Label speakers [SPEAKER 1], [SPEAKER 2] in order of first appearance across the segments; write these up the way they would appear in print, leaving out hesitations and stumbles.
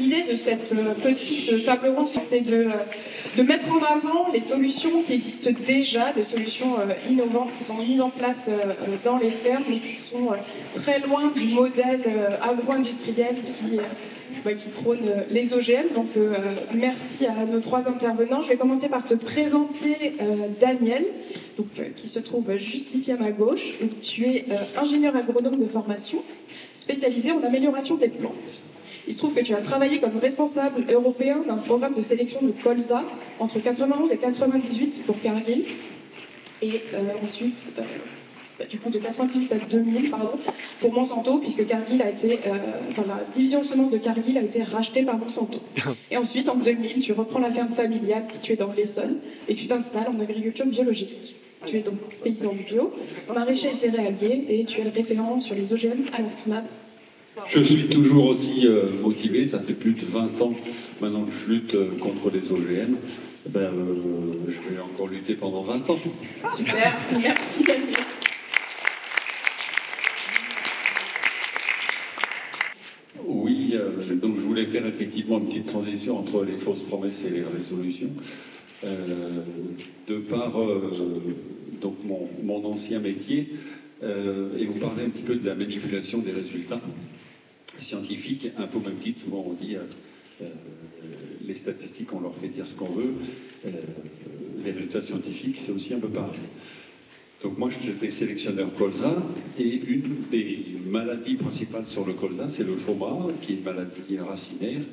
[SPEAKER 1] L'idée de cette petite table ronde, c'est de mettre en avant les solutions qui existent déjà, des solutions innovantes qui sont mises en place dans les fermes et qui sont très loin du modèle agro-industriel qui prône les OGM. Donc merci à nos trois intervenants. Je vais commencer par te présenter Daniel, qui se trouve juste ici à ma gauche. Donc, tu es ingénieur agronome de formation, spécialisé en amélioration des plantes. Il se trouve que tu as travaillé comme responsable européen d'un programme de sélection de colza entre 91 et 98 pour Cargill. Et ensuite, du coup de 98 à 2000, pour Monsanto, puisque Cargill a été, la division de semences de Cargill a été rachetée par Monsanto. Et ensuite, en 2000, tu reprends la ferme familiale située dans l'Essonne et tu t'installes en agriculture biologique. Tu es donc paysan bio, maraîcher et céréalier, et tu es le référent sur les OGM à la FNAP.
[SPEAKER 2] Je suis toujours aussi motivé, ça fait plus de 20 ans maintenant que je lutte contre les OGM. Je vais encore lutter pendant 20 ans.
[SPEAKER 1] Super, merci Daniel.
[SPEAKER 2] Oui, donc je voulais faire effectivement une petite transition entre les fausses promesses et les résolutions. De par donc mon ancien métier, et vous parlez un petit peu de la manipulation des résultats scientifiques, un peu au même titre, souvent on dit les statistiques, on leur fait dire ce qu'on veut, les résultats scientifiques, c'est aussi un peu pareil. Donc moi, j'étais sélectionneur colza, et une des maladies principales sur le colza, c'est le FOMA, qui est une maladie racinaire,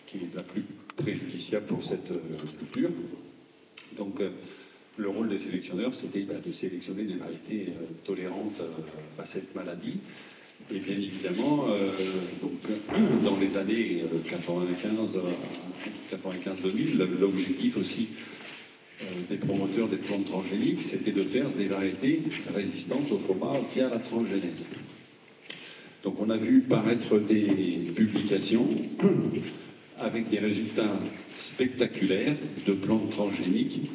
[SPEAKER 2] qui est la plus préjudiciable pour cette culture. Donc le rôle des sélectionneurs, c'était de sélectionner des variétés tolérantes à cette maladie. Et bien évidemment, dans les années 95-2000, l'objectif aussi des promoteurs des plantes transgéniques, c'était de faire des variétés résistantes au FOMA via la transgénèse. Donc on a vu paraître des publications avec des résultats spectaculaires de plantes transgéniques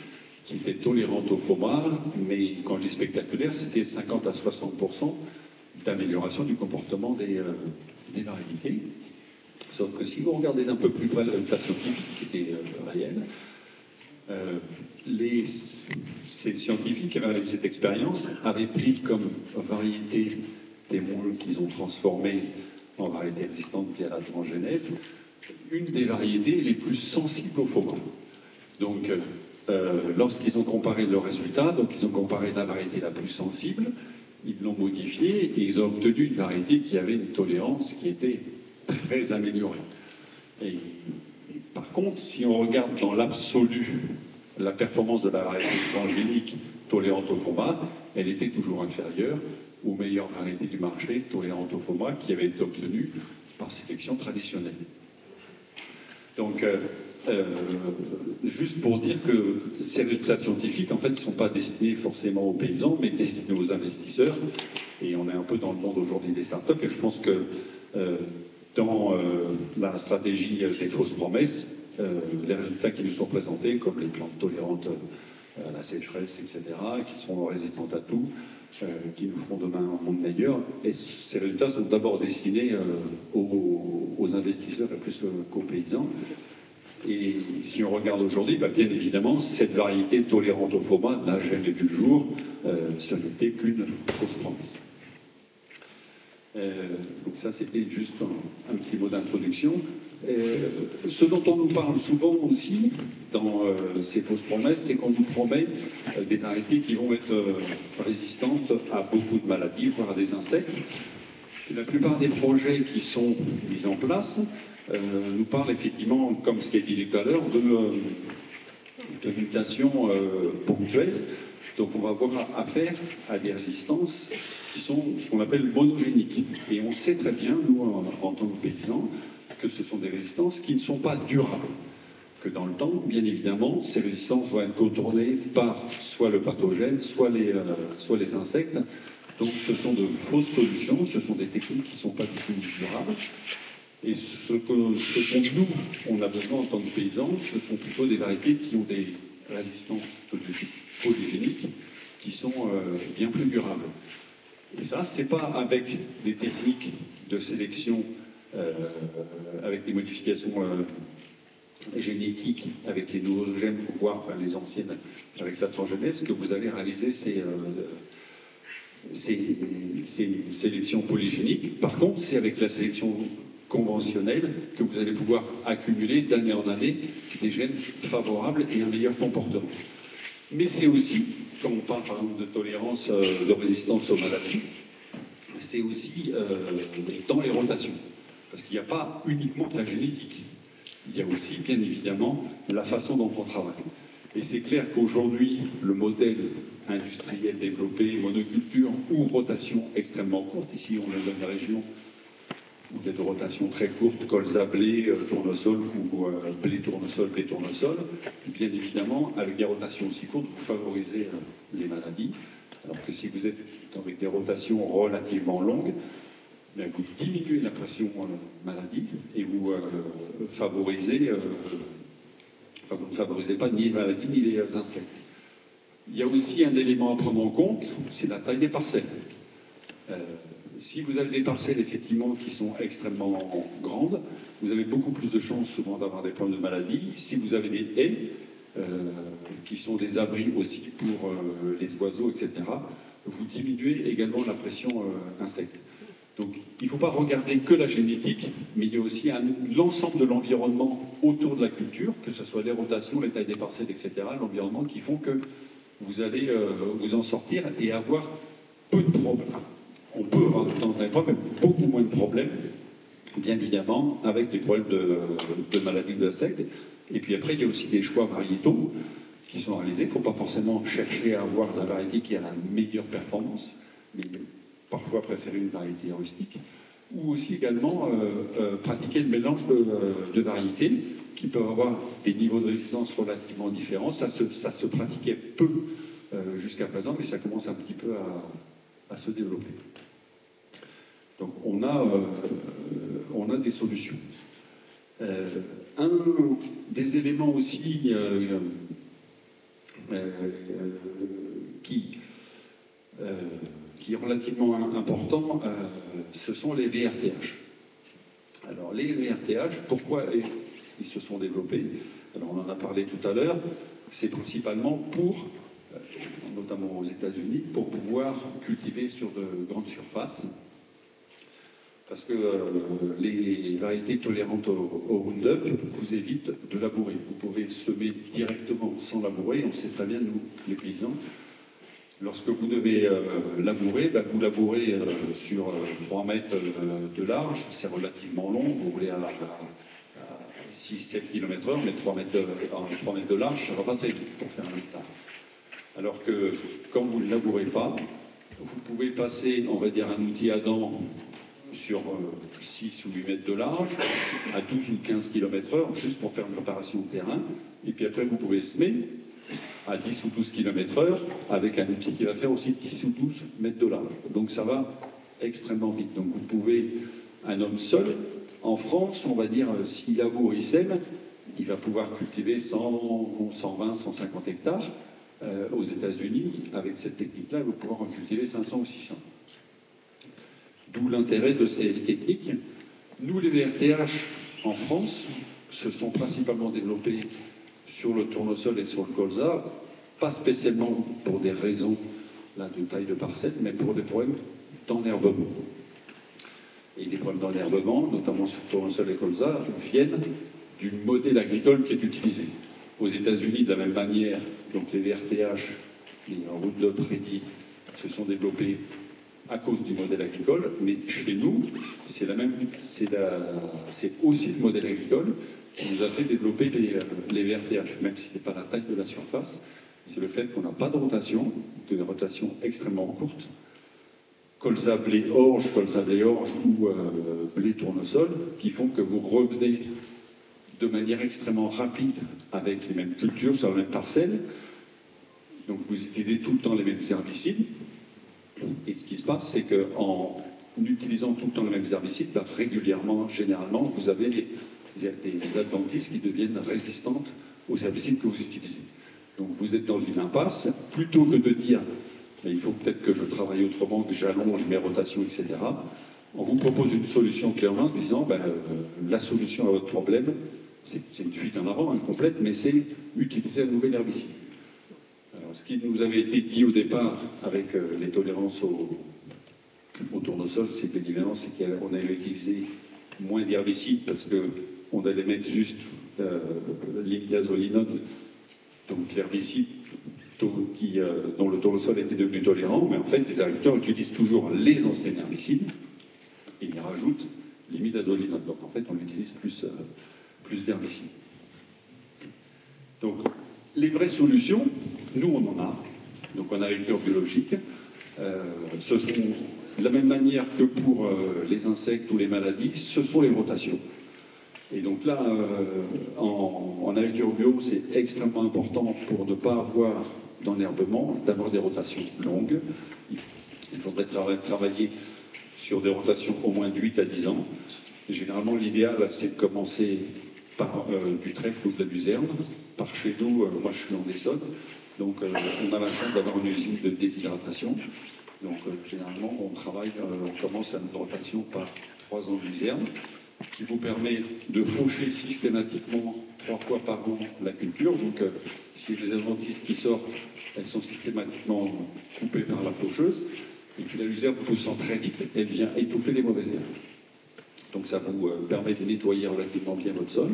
[SPEAKER 2] qui étaient tolérantes au FOMA, mais quand je dis spectaculaire, c'était 50 à 60% d'amélioration du comportement des variétés. Sauf que si vous regardez d'un peu plus près le résultat scientifique qui était réel, ces scientifiques qui avaient réalisé cette expérience avaient pris comme variété des moules qu'ils ont transformées en variétés résistantes via la transgénèse, une des variétés les plus sensibles au FOMA. Donc, lorsqu'ils ont comparé leurs résultats, donc ils ont comparé la variété la plus sensible, ils l'ont modifiée et ils ont obtenu une variété qui avait une tolérance qui était très améliorée. Et par contre, si on regarde dans l'absolu la performance de la variété transgénique tolérante au FOMA, elle était toujours inférieure aux meilleures variétés du marché tolérantes au FOMA qui avaient été obtenues par sélection traditionnelle. Donc, juste pour dire que ces résultats scientifiques, en fait, ne sont pas destinés forcément aux paysans, mais destinés aux investisseurs. Et on est un peu dans le monde aujourd'hui des startups, et je pense que dans la stratégie des fausses promesses, les résultats qui nous sont présentés, comme les plantes tolérantes à la sécheresse, etc., qui sont résistantes à tout, qui nous feront demain un monde meilleur, et ces résultats sont d'abord destinés aux investisseurs et plus qu'aux paysans. Et si on regarde aujourd'hui, bien évidemment, cette variété tolérante au FOMA n'a jamais vu le jour, ce n'était qu'une fausse promesse. Donc ça, c'était juste un petit mot d'introduction. Ce dont on nous parle souvent aussi dans ces fausses promesses, c'est qu'on nous promet des variétés qui vont être résistantes à beaucoup de maladies, voire à des insectes. Et la plupart des projets qui sont mis en place nous parlent effectivement, comme ce qui a été dit tout à l'heure, de mutations ponctuelles. Donc on va avoir affaire à des résistances qui sont ce qu'on appelle monogéniques. Et on sait très bien, nous, en tant que paysans, que ce sont des résistances qui ne sont pas durables. Que dans le temps, bien évidemment, ces résistances vont être contournées par soit le pathogène, soit les insectes. Donc ce sont de fausses solutions, ce sont des techniques qui ne sont pas du tout durables. Et ce dont nous, on a besoin en tant que paysans, ce sont plutôt des variétés qui ont des résistances polygéniques qui sont bien plus durables. Et ça, c'est pas avec des techniques de sélection avec des modifications génétiques, avec les nouveaux gènes, voire enfin, les anciennes, avec la transgénèse, que vous allez réaliser ces sélections polygéniques. Par contre, c'est avec la sélection conventionnelle que vous allez pouvoir accumuler d'année en année des gènes favorables et un meilleur comportement. Mais c'est aussi, quand on parle par exemple de tolérance, de résistance aux maladies, c'est aussi dans les rotations. Parce qu'il n'y a pas uniquement la génétique. Il y a aussi, bien évidemment, la façon dont on travaille. Et c'est clair qu'aujourd'hui, le modèle industriel développé, monoculture ou rotation extrêmement courte, ici on est dans une région où il y a des rotations très courtes, colza, blé, tournesol, ou blé, tournesol, bien évidemment, avec des rotations aussi courtes, vous favorisez les maladies, alors que si vous êtes avec des rotations relativement longues, bien, vous diminuez la pression maladie et vous favorisez, enfin, vous ne favorisez pas ni les maladies ni les insectes. Il y a aussi un élément à prendre en compte, c'est la taille des parcelles. Si vous avez des parcelles effectivement qui sont extrêmement grandes, vous avez beaucoup plus de chances souvent d'avoir des problèmes de maladie. Si vous avez des haies, qui sont des abris aussi pour les oiseaux, etc., vous diminuez également la pression insecte. Donc il ne faut pas regarder que la génétique, mais il y a aussi l'ensemble de l'environnement autour de la culture, que ce soit les rotations, les tailles des parcelles, etc., l'environnement qui font que vous allez vous en sortir et avoir peu de problèmes. On peut avoir de temps en temps, mais beaucoup moins de problèmes, bien évidemment, avec des problèmes de maladies d'insectes. Et puis après, il y a aussi des choix variétaux qui sont réalisés. Il ne faut pas forcément chercher à avoir la variété qui a la meilleure performance, mais parfois préférer une variété rustique. Ou aussi également pratiquer le mélange de variétés qui peuvent avoir des niveaux de résistance relativement différents. Ça se pratiquait peu jusqu'à présent, mais ça commence un petit peu à se développer. Donc on a des solutions. Un des éléments aussi qui est relativement important, ce sont les VRTH. Alors les VRTH, pourquoi ils se sont développés? Alors on en a parlé tout à l'heure, c'est principalement pour, notamment aux États-Unis, pour pouvoir cultiver sur de grandes surfaces. Parce que les variétés tolérantes au Roundup vous évitent de labourer. Vous pouvez semer directement sans labourer. On sait très bien, nous, les paysans, lorsque vous devez labourer, vous labourez sur 3 mètres de large. C'est relativement long. Vous roulez à 6-7 km/h, mais 3 mètres de large, ça ne va pas très vite pour faire un hectare. Alors que quand vous ne labourez pas, vous pouvez passer, on va dire, un outil à dents sur 6 ou 8 mètres de large, à 12 ou 15 km/h, juste pour faire une préparation de terrain. Et puis après, vous pouvez semer à 10 ou 12 km/h avec un outil qui va faire aussi 10 ou 12 mètres de large. Donc ça va extrêmement vite. Donc vous pouvez, un homme seul, en France, on va dire, s'il laboure, il sème, il va pouvoir cultiver 100, 120, 150 hectares. Aux États-Unis, avec cette technique-là, il va pouvoir en cultiver 500 ou 600. D'où l'intérêt de ces techniques. Nous, les VRTH, en France, se sont principalement développés sur le tournesol et sur le colza, pas spécialement pour des raisons là, de taille de parcelle, mais pour des problèmes d'enherbement. Et les problèmes d'enherbement, notamment sur tournesol et colza, viennent du modèle agricole qui est utilisé. Aux États-Unis, de la même manière, donc les VRTH, les Roundup Ready, se sont développés à cause du modèle agricole, mais chez nous, c'est aussi le modèle agricole qui nous a fait développer les VRTH, même si ce n'est pas la taille de la surface, c'est le fait qu'on n'a pas de rotation, de rotation extrêmement courte. Colza, blé, orge ou blé, tournesol, qui font que vous revenez de manière extrêmement rapide avec les mêmes cultures sur la même parcelle. Donc vous utilisez tout le temps les mêmes herbicides. Et ce qui se passe, c'est qu'en utilisant tout le temps les mêmes herbicides, régulièrement, généralement, vous avez des adventices qui deviennent résistantes aux herbicides que vous utilisez. Donc vous êtes dans une impasse. Plutôt que de dire il faut peut-être que je travaille autrement, que j'allonge mes rotations, etc., on vous propose une solution clairement en disant ben, la solution à votre problème, c'est une fuite en avant incomplète, mais c'est utiliser un nouvel herbicide. Alors, ce qui nous avait été dit au départ avec les tolérances au tournesol, c'est que l'évidemment, c'est qu'on allait utiliser moins d'herbicides parce qu'on allait mettre juste l'imidazolinone, donc l'herbicide dont le tournesol était devenu tolérant, mais en fait, les agriculteurs utilisent toujours les anciens herbicides et ils rajoutent l'imidazolinone. Donc en fait, on utilise plus d'herbicides. Donc, les vraies solutions, nous, on en a. Donc, en agriculture biologique, ce sont, de la même manière que pour les insectes ou les maladies, ce sont les rotations. Et donc là, en agriculture bio, c'est extrêmement important pour ne pas avoir d'enherbement, d'avoir des rotations longues. Il faudrait travailler sur des rotations au moins de 8 à 10 ans. Et généralement, l'idéal, c'est de commencer par du trèfle ou de la luzerne. Par chez nous, moi je suis en Essonne, donc on a la chance d'avoir une usine de déshydratation. Donc généralement, on commence à une rotation par 3 ans de luzerne, qui vous permet de faucher systématiquement 3 fois par an la culture. Donc si les adventices qui sortent, elles sont systématiquement coupées par la faucheuse. Et puis la luzerne poussant très vite, elle vient étouffer les mauvaises herbes. Donc ça vous permet de nettoyer relativement bien votre sol.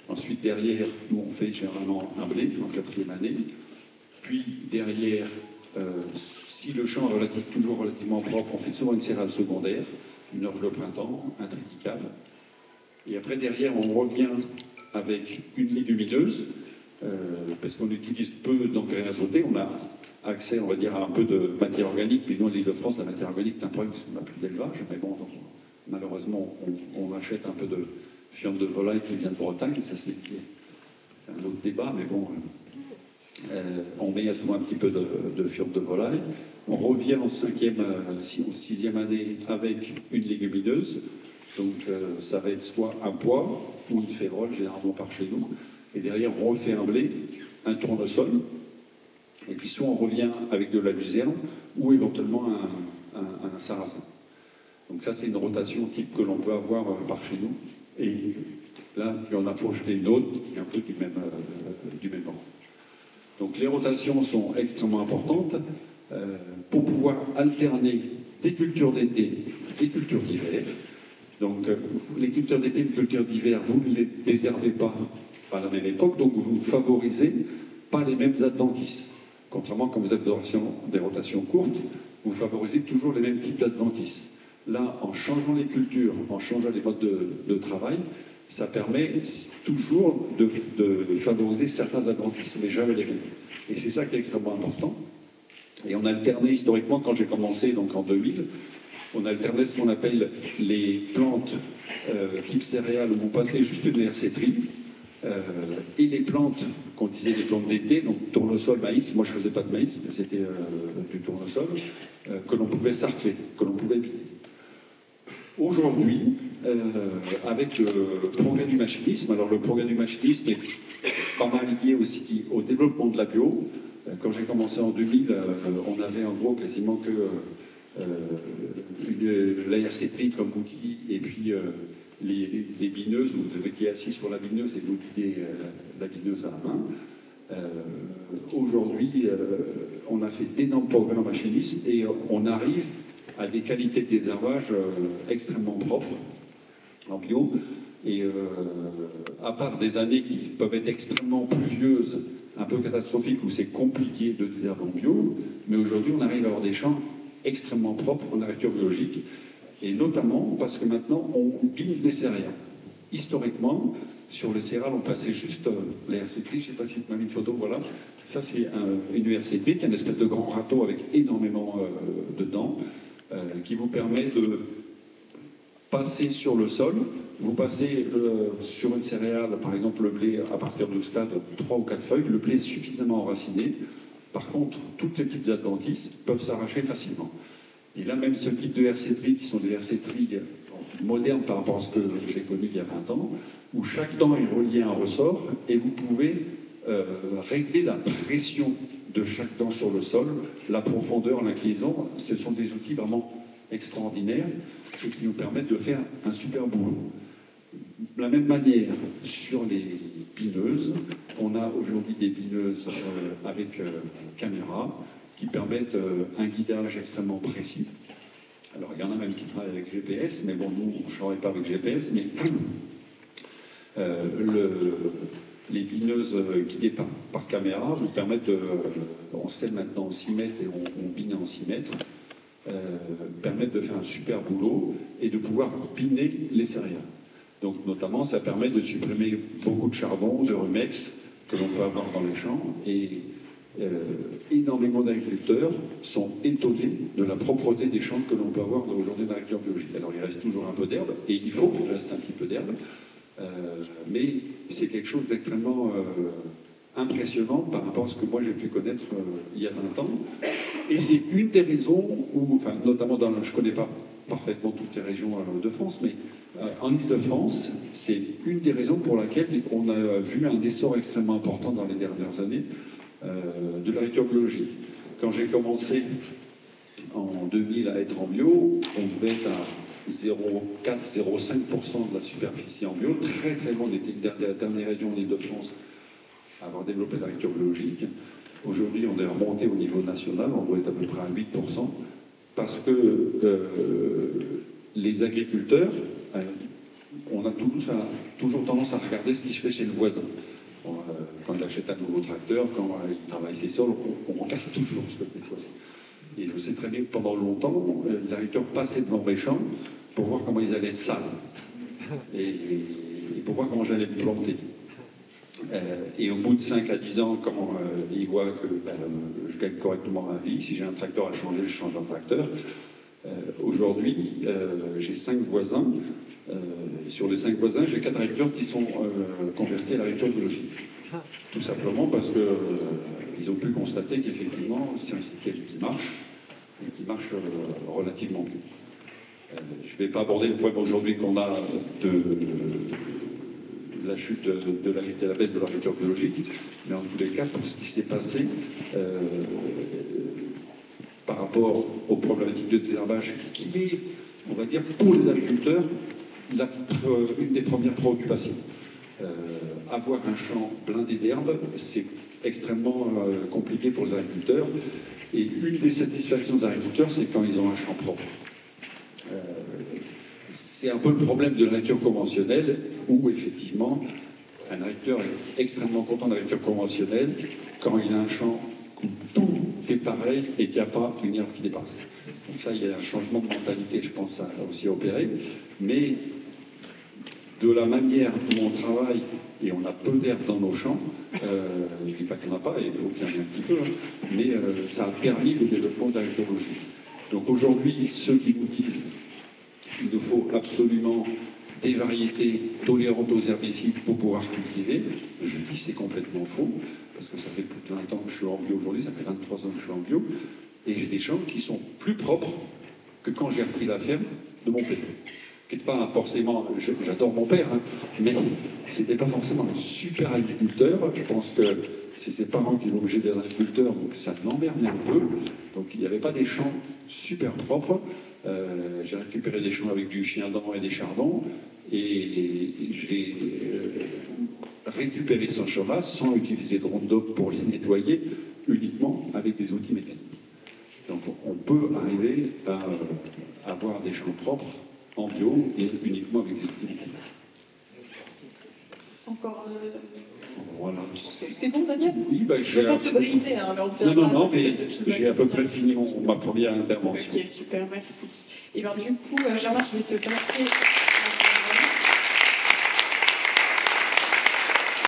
[SPEAKER 2] Ensuite, derrière, nous, on fait généralement un blé en 4e année. Puis, derrière, si le champ est toujours relativement propre, on fait souvent une céréale secondaire, une orge de printemps, un triticale. Et après, derrière, on revient avec une légumineuse, parce qu'on utilise peu d'engrais azotés. On a accès, on va dire, à un peu de matière organique. Puis nous, en Île-de-France, la matière organique est un problème parce qu'on n'a plus d'élevage. Mais bon, donc, malheureusement, on achète un peu de fiente de volaille qui vient de Bretagne, ça c'est un autre débat, mais bon, on met souvent un petit peu de fiente de volaille. On revient en 6e année avec une légumineuse, donc ça va être soit un pois ou une férole, généralement par chez nous, et derrière on refait un blé, un tournesol, et puis soit on revient avec de la luzerne, ou éventuellement un sarrasin. Donc ça c'est une rotation type que l'on peut avoir par chez nous. Et là, puis on a projeté une autre qui est un peu du même ordre. Donc les rotations sont extrêmement importantes pour pouvoir alterner des cultures d'été, des cultures d'hiver. Donc les cultures d'été et les cultures d'hiver, vous ne les désherbez pas à la même époque, donc vous ne favorisez pas les mêmes adventices. Contrairement quand vous avez des rotations courtes, vous favorisez toujours les mêmes types d'adventices. Là, en changeant les cultures, en changeant les modes de travail, ça permet toujours de favoriser certains adventices, mais jamais les mêmes. Et c'est ça qui est extrêmement important. Et on alternait historiquement, quand j'ai commencé, donc en 2000, on alternait ce qu'on appelle les plantes type céréales, où vous passez juste une hercétrie, et les plantes qu'on disait les plantes d'été, donc tournesol, maïs. Moi je ne faisais pas de maïs, mais c'était du tournesol, que l'on pouvait sarcler, que l'on pouvait piler. Aujourd'hui, avec le progrès du machinisme, alors le progrès du machinisme est pas mal lié aussi au développement de la bio. Quand j'ai commencé en 2000, on avait en gros quasiment que la RCP comme outil, et puis les bineuses, où vous étiez assis sur la bineuse et vous guidez la bineuse à la main. Aujourd'hui, on a fait d'énormes progrès en machinisme et on arrive à des qualités de désherbage extrêmement propres en bio. Et à part des années qui peuvent être extrêmement pluvieuses, un peu catastrophiques, où c'est compliqué de désherber en bio, mais aujourd'hui on arrive à avoir des champs extrêmement propres en agriculture biologique, et notamment parce que maintenant on bine les céréales. Historiquement, sur les céréales, on passait juste la RCP, je ne sais pas si vous m'avez une photo, voilà. Ça c'est une RCP qui est une espèce de grand râteau avec énormément de dents, qui vous permet de passer sur le sol. Vous passez sur une céréale, par exemple le blé, à partir du stade de 3 ou 4 feuilles, le blé est suffisamment enraciné. Par contre, toutes les petites adventices peuvent s'arracher facilement. Et là, même ce type de RC-trie, qui sont des RC-tries modernes par rapport à ce que j'ai connu il y a 20 ans, où chaque dent est relié à un ressort, et vous pouvez régler la pression de chaque dent sur le sol, la profondeur, l'inclinaison. Ce sont des outils vraiment extraordinaires et qui nous permettent de faire un super boulot. De la même manière, sur les bineuses, on a aujourd'hui des bineuses avec caméra qui permettent un guidage extrêmement précis. Alors, il y en a même qui travaillent avec GPS, mais bon, nous, on ne travaille pas avec GPS, mais les bineuses guidées par caméra nous permettent on sait maintenant en 6 mètres et on bine en 6 mètres, permettent de faire un super boulot et de pouvoir biner les céréales. Donc, notamment, ça permet de supprimer beaucoup de charbon, de rumex que l'on peut avoir dans les champs. Et énormément d'agriculteurs sont étonnés de la propreté des champs que l'on peut avoir aujourd'hui dans l'agriculture biologique. Alors, il reste toujours un peu d'herbe, et il faut qu'il reste un petit peu d'herbe, mais c'est quelque chose d'extrêmement impressionnant par rapport à ce que moi j'ai pu connaître il y a 20 ans. Et c'est une des raisons où, enfin, notamment je ne connais pas parfaitement toutes les régions de France, mais en Ile-de-France, c'est une des raisons pour laquelle on a vu un essor extrêmement important dans les dernières années de l'agriculture biologique. Quand j'ai commencé en 2000 à être en bio, on devait être à 0,4-0,5% de la superficie en bio. Très très loin, on était une des dernières régions en Ile-de-France à avoir développé l'agriculture biologique. Aujourd'hui, on est remonté au niveau national, on doit être à peu près à 8%, parce que les agriculteurs, on a toujours tendance à regarder ce qui se fait chez le voisin. Quand il achète un nouveau tracteur, quand il travaille ses sols, on regarde toujours ce que fait le voisin. Et je sais très bien que pendant longtemps, les agriculteurs passaient devant mes champs pour voir comment ils allaient être sales et pour voir comment j'allais me planter. Et au bout de 5 à 10 ans, quand ils voient que je gagne correctement ma vie, si j'ai un tracteur à changer, je change un tracteur. Aujourd'hui, j'ai 5 voisins. Sur les 5 voisins, j'ai 4 agriculteurs qui sont convertis à l'agriculture biologique. Tout simplement parce qu'ils ont pu constater qu'effectivement, c'est un système qui marche, et qui marche relativement bien. Je ne vais pas aborder le problème aujourd'hui qu'on a de la chute de la baisse de l'agriculture biologique, mais en tous les cas, pour ce qui s'est passé par rapport aux problématiques de désherbage, qui est, on va dire, pour les agriculteurs, une des premières préoccupations. Avoir un champ blindé d'herbe, c'est extrêmement compliqué pour les agriculteurs. Et une des satisfactions des agriculteurs, c'est quand ils ont un champ propre. C'est un peu le problème de l'agriculture conventionnelle, où effectivement, un agriculteur est extrêmement content de l'agriculture conventionnelle quand il a un champ où tout est pareil et qu'il n'y a pas une herbe qui dépasse. Donc ça, il y a un changement de mentalité, je pense, à aussi opérer. Mais de la manière dont on travaille et on a peu d'herbe dans nos champs, je ne dis pas qu'il n'y en a pas, il faut qu'il y en ait un petit peu, hein, mais ça a permis le développement de l'agriculture biologique. Donc aujourd'hui, ceux qui nous disent qu'il nous faut absolument des variétés tolérantes aux herbicides pour pouvoir cultiver, je dis c'est complètement faux, parce que ça fait plus de 20 ans que je suis en bio aujourd'hui, ça fait 23 ans que je suis en bio, et j'ai des champs qui sont plus propres que quand j'ai repris la ferme de mon père. Qui n'est pas forcément, j'adore mon père, hein, mais c'était pas forcément un super agriculteur. Je pense que c'est ses parents qui l'ont obligé d'être agriculteur, donc ça l'emmerdait un peu. Donc il n'y avait pas des champs super propres. J'ai récupéré des champs avec du chien-dent et des chardons, et j'ai récupéré son chômage sans utiliser de Roundup pour les nettoyer, uniquement avec des outils mécaniques. Donc on peut arriver à avoir des champs propres en bio et uniquement avec des outils mécaniques.
[SPEAKER 1] Encore.
[SPEAKER 2] Voilà.
[SPEAKER 1] C'est bon, Daniel?
[SPEAKER 2] Oui, bah,
[SPEAKER 1] je ne vais pas te brider, hein, mais on fait
[SPEAKER 2] non, mais j'ai à peu près fini ma première intervention.
[SPEAKER 1] Ok, super, merci. Et bien du coup, Germain, je vais te passer.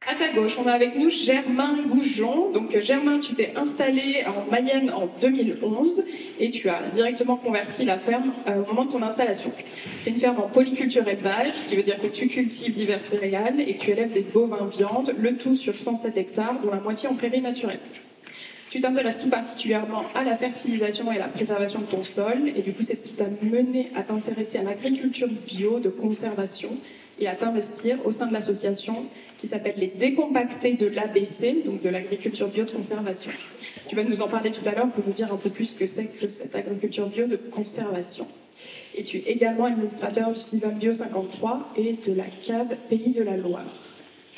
[SPEAKER 1] À ta gauche, on a avec nous Germain Goujon. Donc Germain, tu t'es installé en Mayenne en 2011 et tu as directement converti la ferme au moment de ton installation. C'est une ferme en polyculture élevage, ce qui veut dire que tu cultives divers céréales et que tu élèves des bovins viande, le tout sur 107 hectares, dont la moitié en prairie naturelle. Tu t'intéresses tout particulièrement à la fertilisation et à la préservation de ton sol, et du coup c'est ce qui t'a mené à t'intéresser à l'agriculture bio de conservation et à t'investir au sein de l'association qui s'appelle les Décompactés de l'ABC, donc de l'agriculture bio de conservation. Tu vas nous en parler tout à l'heure pour nous dire un peu plus ce que c'est que cette agriculture bio de conservation. et tu es également administrateur du Sylvain Bio 53 et de la cave Pays de la Loire.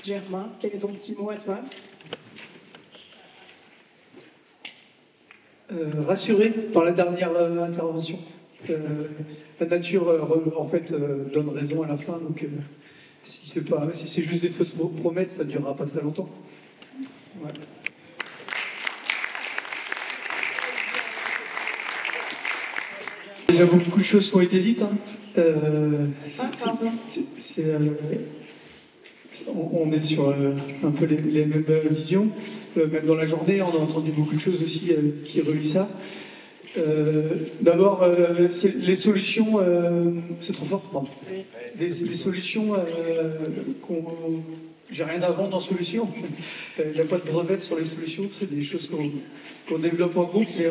[SPEAKER 1] Germain, quel est ton petit mot à toi?
[SPEAKER 3] Rassuré par la dernière intervention. La nature, en fait, donne raison à la fin, donc si c'est juste des fausses promesses, ça ne durera pas très longtemps. Ouais. Déjà, beaucoup de choses qui ont été dites. Hein. On est sur un peu les mêmes visions. Même dans la journée, on a entendu beaucoup de choses aussi qui relient ça. D'abord, les solutions, c'est trop fort, pardon. Les solutions j'ai rien à vendre en solution. Il n'y a pas de brevet sur les solutions, c'est des choses qu'on développe en groupe, mais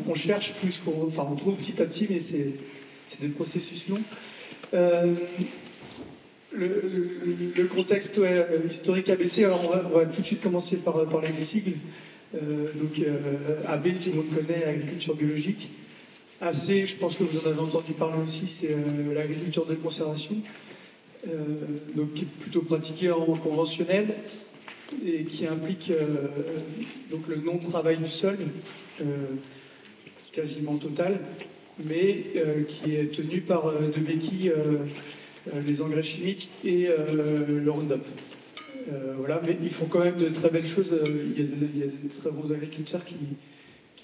[SPEAKER 3] on cherche plus on trouve petit à petit, mais c'est des processus longs. Le contexte historique ABC, alors on va tout de suite commencer par les sigles. AB, tout le monde connaît, agriculture biologique. AC, je pense que vous en avez entendu parler aussi, c'est l'agriculture de conservation, qui est plutôt pratiquée en conventionnel et qui implique le non-travail du sol, quasiment total, mais qui est tenu par deux béquilles, les engrais chimiques et le Roundup. Voilà, mais ils font quand même de très belles choses. Il y a de très bons agriculteurs qui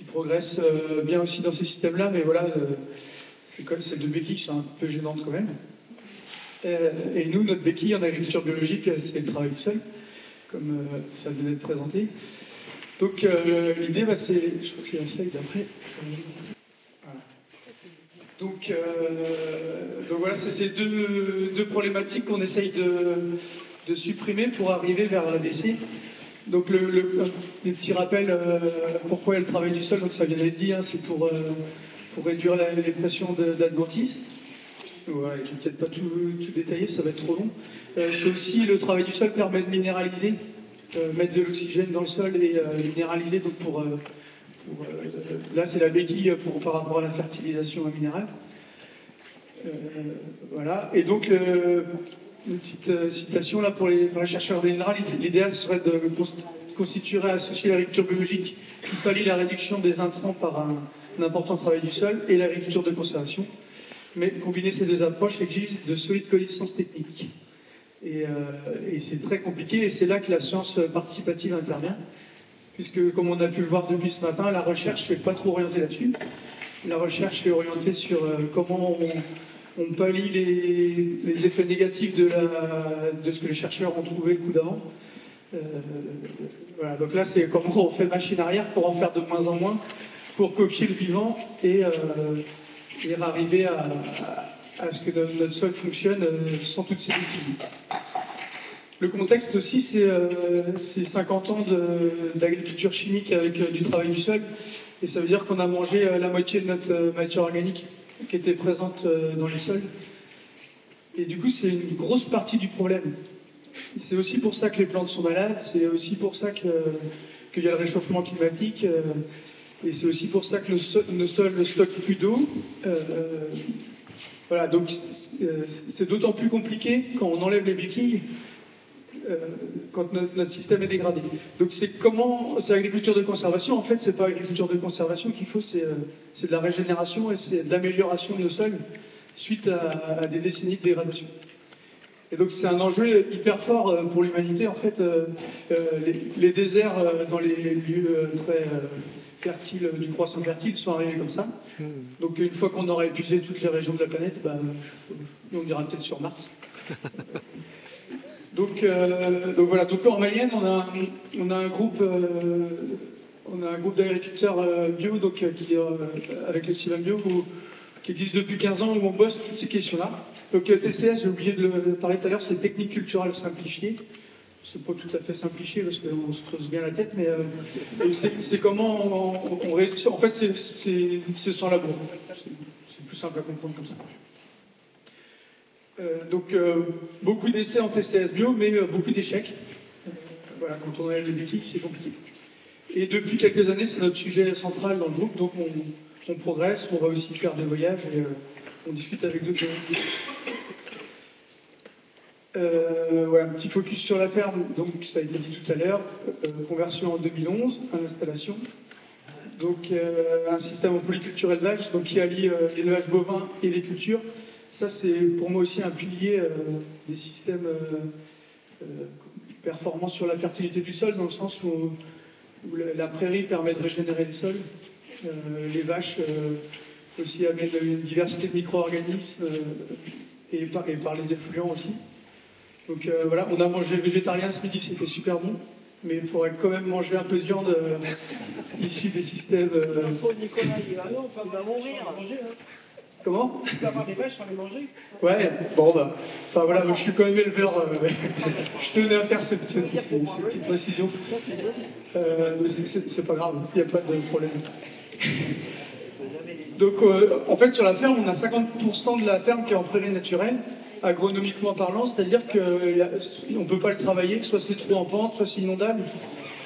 [SPEAKER 3] progressent bien aussi dans ces systèmes-là, mais voilà, ces deux béquilles sont un peu gênantes quand même. Et nous, notre béquille en agriculture biologique, c'est le travail du sol, comme ça venait d'être présenté. Donc l'idée, je crois que c'est la slide d'après. Voilà. Donc voilà, c'est ces deux problématiques qu'on essaye de supprimer pour arriver vers l'ABC. Donc des petits rappels, pourquoi il y a le travail du sol, donc ça vient d'être dit, hein, c'est pour réduire les pressions d'adventice. Ouais, je ne vais peut-être pas tout détailler, ça va être trop long. C'est aussi le travail du sol permet de minéraliser, mettre de l'oxygène dans le sol et minéraliser, donc là c'est la béquille par rapport à la fertilisation minérale. Voilà, et donc une petite citation là pour les chercheurs des INRA, l'idéal serait de constituer et associer l'agriculture biologique qui pallie la réduction des intrants par un important travail du sol et l'agriculture de conservation. Mais combiner ces deux approches exige de solides connaissances techniques. Et c'est très compliqué, et c'est là que la science participative intervient, puisque, comme on a pu le voir depuis ce matin, la recherche n'est pas trop orientée là-dessus. La recherche est orientée sur comment on pallie les effets négatifs de ce que les chercheurs ont trouvé le coup d'avant. Voilà, donc là, c'est comment on fait machine arrière pour en faire de moins en moins, pour copier le vivant et arriver à ce que notre sol fonctionne sans toutes ces outils. Le contexte aussi, c'est 50 ans d'agriculture chimique avec du travail du sol, et ça veut dire qu'on a mangé la moitié de notre matière organique qui était présente dans les sols. Et du coup, c'est une grosse partie du problème. C'est aussi pour ça que les plantes sont malades, c'est aussi pour ça qu'il y a le réchauffement climatique, et c'est aussi pour ça que nos sols ne stockent plus d'eau. Voilà, donc c'est d'autant plus compliqué quand on enlève les béquilles, quand notre système est dégradé. Donc c'est l'agriculture de conservation. En fait, c'est pas l'agriculture de conservation qu'il faut, c'est de la régénération et c'est de l'amélioration de nos sols suite à des décennies de dégradation. Et donc c'est un enjeu hyper fort pour l'humanité. En fait, les déserts dans les lieux très fertiles, du croissant fertile, sont arrivés comme ça. Donc une fois qu'on aura épuisé toutes les régions de la planète, on ira peut-être sur Mars. Donc voilà. Donc en Mayenne, on a un groupe d'agriculteurs bio, avec le Sylvain Bio, qui existe depuis 15 ans, où on bosse toutes ces questions-là. Donc TCS, j'ai oublié de le parler tout à l'heure, c'est technique culturelle simplifiée. C'est pas tout à fait simplifié parce qu'on se creuse bien la tête, mais c'est comment on réduit. En fait, c'est sans labour. C'est plus simple à comprendre comme ça. Beaucoup d'essais en TCS bio, mais beaucoup d'échecs. Voilà, quand on enlève les béquilles, c'est compliqué. Et depuis quelques années, c'est notre sujet central dans le groupe, donc on progresse, on va aussi faire des voyages on discute avec d'autres. Voilà, un petit focus sur la ferme, donc ça a été dit tout à l'heure, conversion en 2011 à l'installation. Donc un système en polyculture élevage donc, qui allie l'élevage bovin et les cultures. Ça c'est pour moi aussi un pilier des systèmes performants sur la fertilité du sol, dans le sens où la prairie permet de régénérer les sols. Les vaches aussi amènent une diversité de micro-organismes et par les effluents aussi. Donc voilà, on a mangé végétarien ce midi, c'était super bon, mais il faudrait quand même manger un peu de viande issue des systèmes.
[SPEAKER 4] Nicolas, il va mourir.
[SPEAKER 3] Comment?
[SPEAKER 4] Tu peux avoir des vaches sans les manger?
[SPEAKER 3] Ouais, bon bah. Enfin voilà, je suis quand même éleveur. Je tenais à faire cette petite précision. Mais c'est pas grave, il n'y a pas de problème. Donc en fait, sur la ferme, on a 50% de la ferme qui est en prairie naturelle. Agronomiquement parlant, c'est-à-dire qu'on ne peut pas le travailler, soit c'est trop en pente, soit c'est inondable,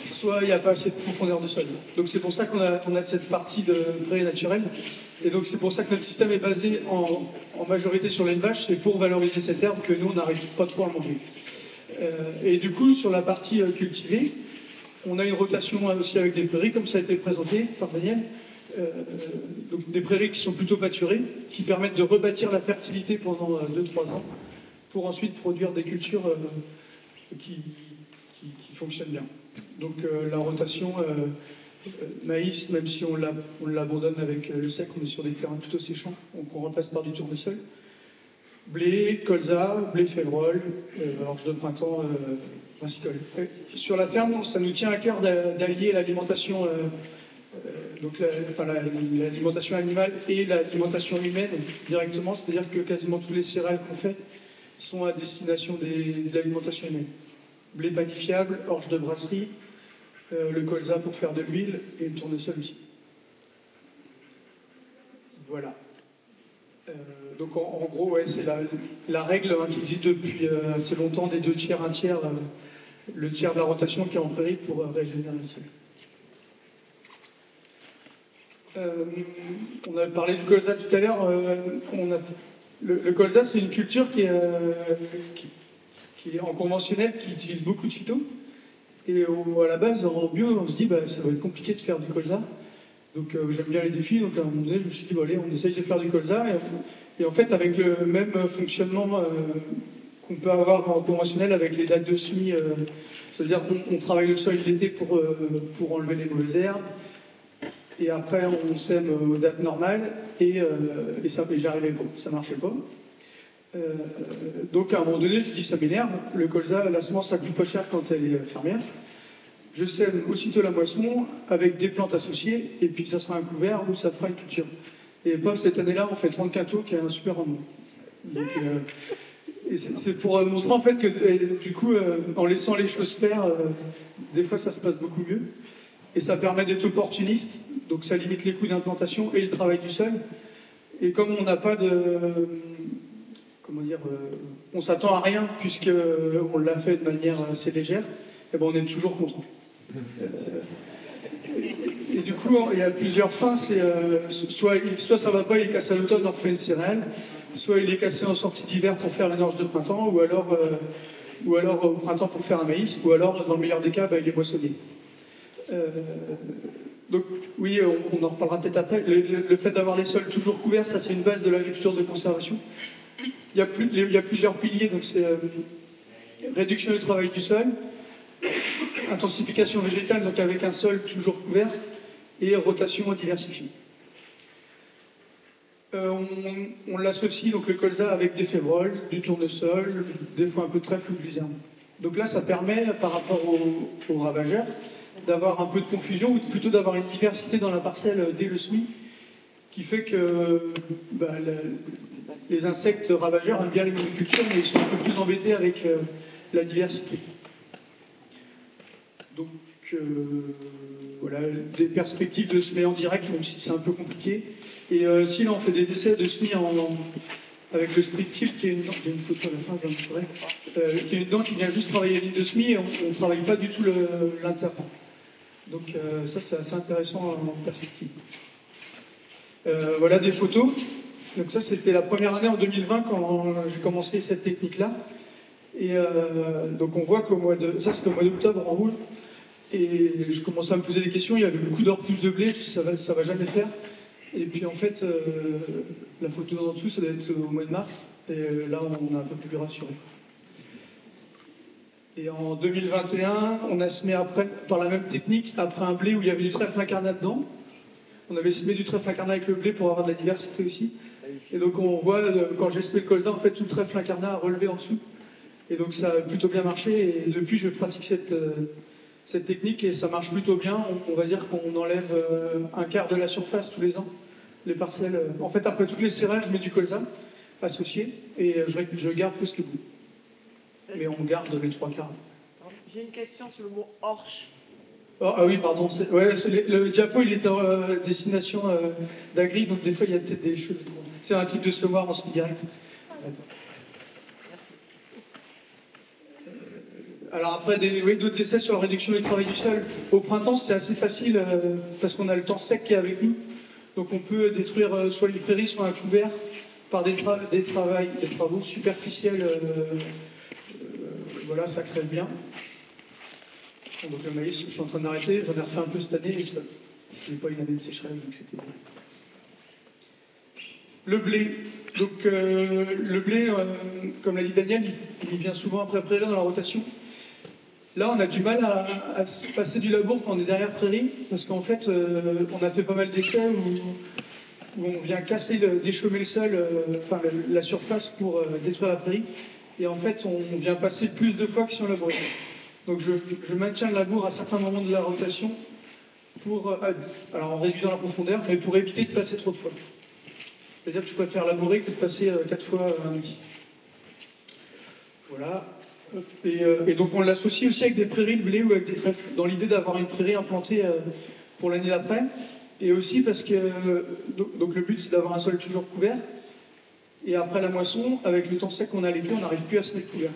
[SPEAKER 3] soit il n'y a pas assez de profondeur de sol. Donc c'est pour ça qu'on a cette partie de prairie naturelle. Et donc c'est pour ça que notre système est basé en majorité sur l'élevage, c'est pour valoriser cette herbe que nous on n'arrive pas trop à manger. Et du coup, sur la partie cultivée, on a une rotation aussi avec des prairies, comme ça a été présenté par Daniel. Donc des prairies qui sont plutôt pâturées, qui permettent de rebâtir la fertilité pendant 2-3 ans, pour ensuite produire des cultures qui fonctionnent bien. Donc la rotation, maïs, même si on l'abandonne avec le sec, on est sur des terrains plutôt séchants, donc on remplace par du tournesol. Blé, colza, blé févrole, orge de printemps, brassicole. Sur la ferme, ça nous tient à cœur d'allier l'alimentation donc l'alimentation animale et l'alimentation humaine directement, c'est-à-dire que quasiment tous les céréales qu'on fait sont à destination de l'alimentation humaine. Blé panifiable, orge de brasserie, le colza pour faire de l'huile et le tournesol aussi. Voilà. Donc en gros, ouais, c'est la règle qui existe depuis assez longtemps des 2 tiers, 1 tiers, le tiers de la rotation qui est en prairie pour régénérer le sol. On a parlé du colza tout à l'heure. Le colza, c'est une culture qui est en conventionnel, qui utilise beaucoup de phyto. Et à la base, en bio, on se dit ça va être compliqué de faire du colza. Donc j'aime bien les défis. Donc à un moment donné, je me suis dit allez, on essaye de faire du colza. Et en fait, avec le même fonctionnement qu'on peut avoir en conventionnel avec les dates de semis, c'est-à-dire qu'on travaille le sol l'été pour enlever les mauvaises herbes. Et après, on sème aux dates normales, et j'arrivais pas, ça marchait pas. Donc à un moment donné, je dis ça m'énerve, le colza, la semence, ça coûte pas cher quand elle est fermière. Je sème aussitôt la moisson avec des plantes associées, et puis ça sera un couvert où ça fera une culture. Et paf, cette année-là, on fait 30 quintaux, qui est un super rendement. Donc, et c'est pour montrer en fait que du coup, en laissant les choses faire, des fois ça se passe beaucoup mieux. Et ça permet d'être opportuniste, donc ça limite les coûts d'implantation et le travail du sol. Et comme on n'a pas de... Comment dire on s'attend à rien, puisqu'on l'a fait de manière assez légère, et on est toujours content. Et du coup, il y a plusieurs fins. Soit ça va pas, il est cassé à l'automne, on refait une céréale, soit il est cassé en sortie d'hiver pour faire une orge de printemps, ou alors au printemps pour faire un maïs, ou alors, dans le meilleur des cas, il est moissonné. Donc oui, on en reparlera peut-être après. Le fait d'avoir les sols toujours couverts, ça c'est une base de l'agriculture de conservation. Il y a plusieurs piliers, donc c'est réduction du travail du sol, intensification végétale, donc avec un sol toujours couvert, et rotation diversifiée. On l'associe, donc le colza, avec des févroles, du tournesol, des fois un peu de trèfle ou de luzerne. Donc là, ça permet, par rapport aux ravageurs, d'avoir un peu de confusion, ou plutôt d'avoir une diversité dans la parcelle dès le semis, qui fait que les insectes ravageurs aiment bien les monocultures, mais ils sont un peu plus embêtés avec la diversité. Donc voilà, des perspectives de semis en direct, même si c'est un peu compliqué. Et si là on fait des essais de semis avec le split tip, qui est une dent, j'ai une photo à la fin, je vous montrerai, qui est une dent qui vient juste travailler la ligne de semis, et on ne travaille pas du tout l'interne. Donc ça c'est assez intéressant en perspective. Voilà des photos. Donc ça, c'était la première année en 2020 quand j'ai commencé cette technique-là. Et donc on voit ça c'était au mois d'octobre en roule. Et je commençais à me poser des questions, il y avait beaucoup d'heures plus de blé, ça va jamais faire. Et puis en fait, la photo en dessous, ça doit être au mois de mars. Et là, on est un peu plus rassuré. Et en 2021, on a semé après, par la même technique, après un blé où il y avait du trèfle incarnat dedans. On avait semé du trèfle incarnat avec le blé pour avoir de la diversité aussi. Et donc on voit, quand j'ai semé le colza, en fait, tout le trèfle incarnat a relevé en dessous. Et donc ça a plutôt bien marché. Et depuis, je pratique cette technique et ça marche plutôt bien. On va dire qu'on enlève un quart de la surface tous les ans. Les parcelles. En fait, après toutes les serrages, je mets du colza associé et je garde plus les bouts. Mais on garde les trois quarts.
[SPEAKER 4] J'ai une question sur le mot orche.
[SPEAKER 3] Oh, ah oui, pardon. Le diapo, il était en destination d'agri, donc des fois, il y a peut-être des choses. C'est un type de semoir en semi-direct. Alors après, d'autres essais sur la réduction du travail du sol. Au printemps, c'est assez facile parce qu'on a le temps sec qui est avec nous. Donc on peut détruire soit une prairie, soit un couvert par des travaux superficiels. Voilà, ça crève bien. Bon, donc le maïs, je suis en train d'arrêter. J'en ai refait un peu cette année. C'était pas une année de sécheresse, donc c'était bien. Le blé. Donc le blé, comme l'a dit Daniel, il vient souvent après prairie dans la rotation. Là, on a du mal à passer du labour quand on est derrière prairie, parce qu'en fait, on a fait pas mal d'essais où on vient déchaumer le sol, la surface pour détruire la prairie. Et en fait, on vient passer plus de fois que si on labourait. Donc je maintiens le labour à certains moments de la rotation, alors en réduisant la profondeur, mais pour éviter de passer trop de fois. C'est-à-dire que je préfère labourer que de passer 4 fois un outil. Voilà. Et donc on l'associe aussi avec des prairies de blé ou avec des trèfles, dans l'idée d'avoir une prairie implantée pour l'année d'après. Et aussi parce que donc le but c'est d'avoir un sol toujours couvert. Et après la moisson, avec le temps sec qu'on a l'été, on n'arrive plus à se mettre couvert.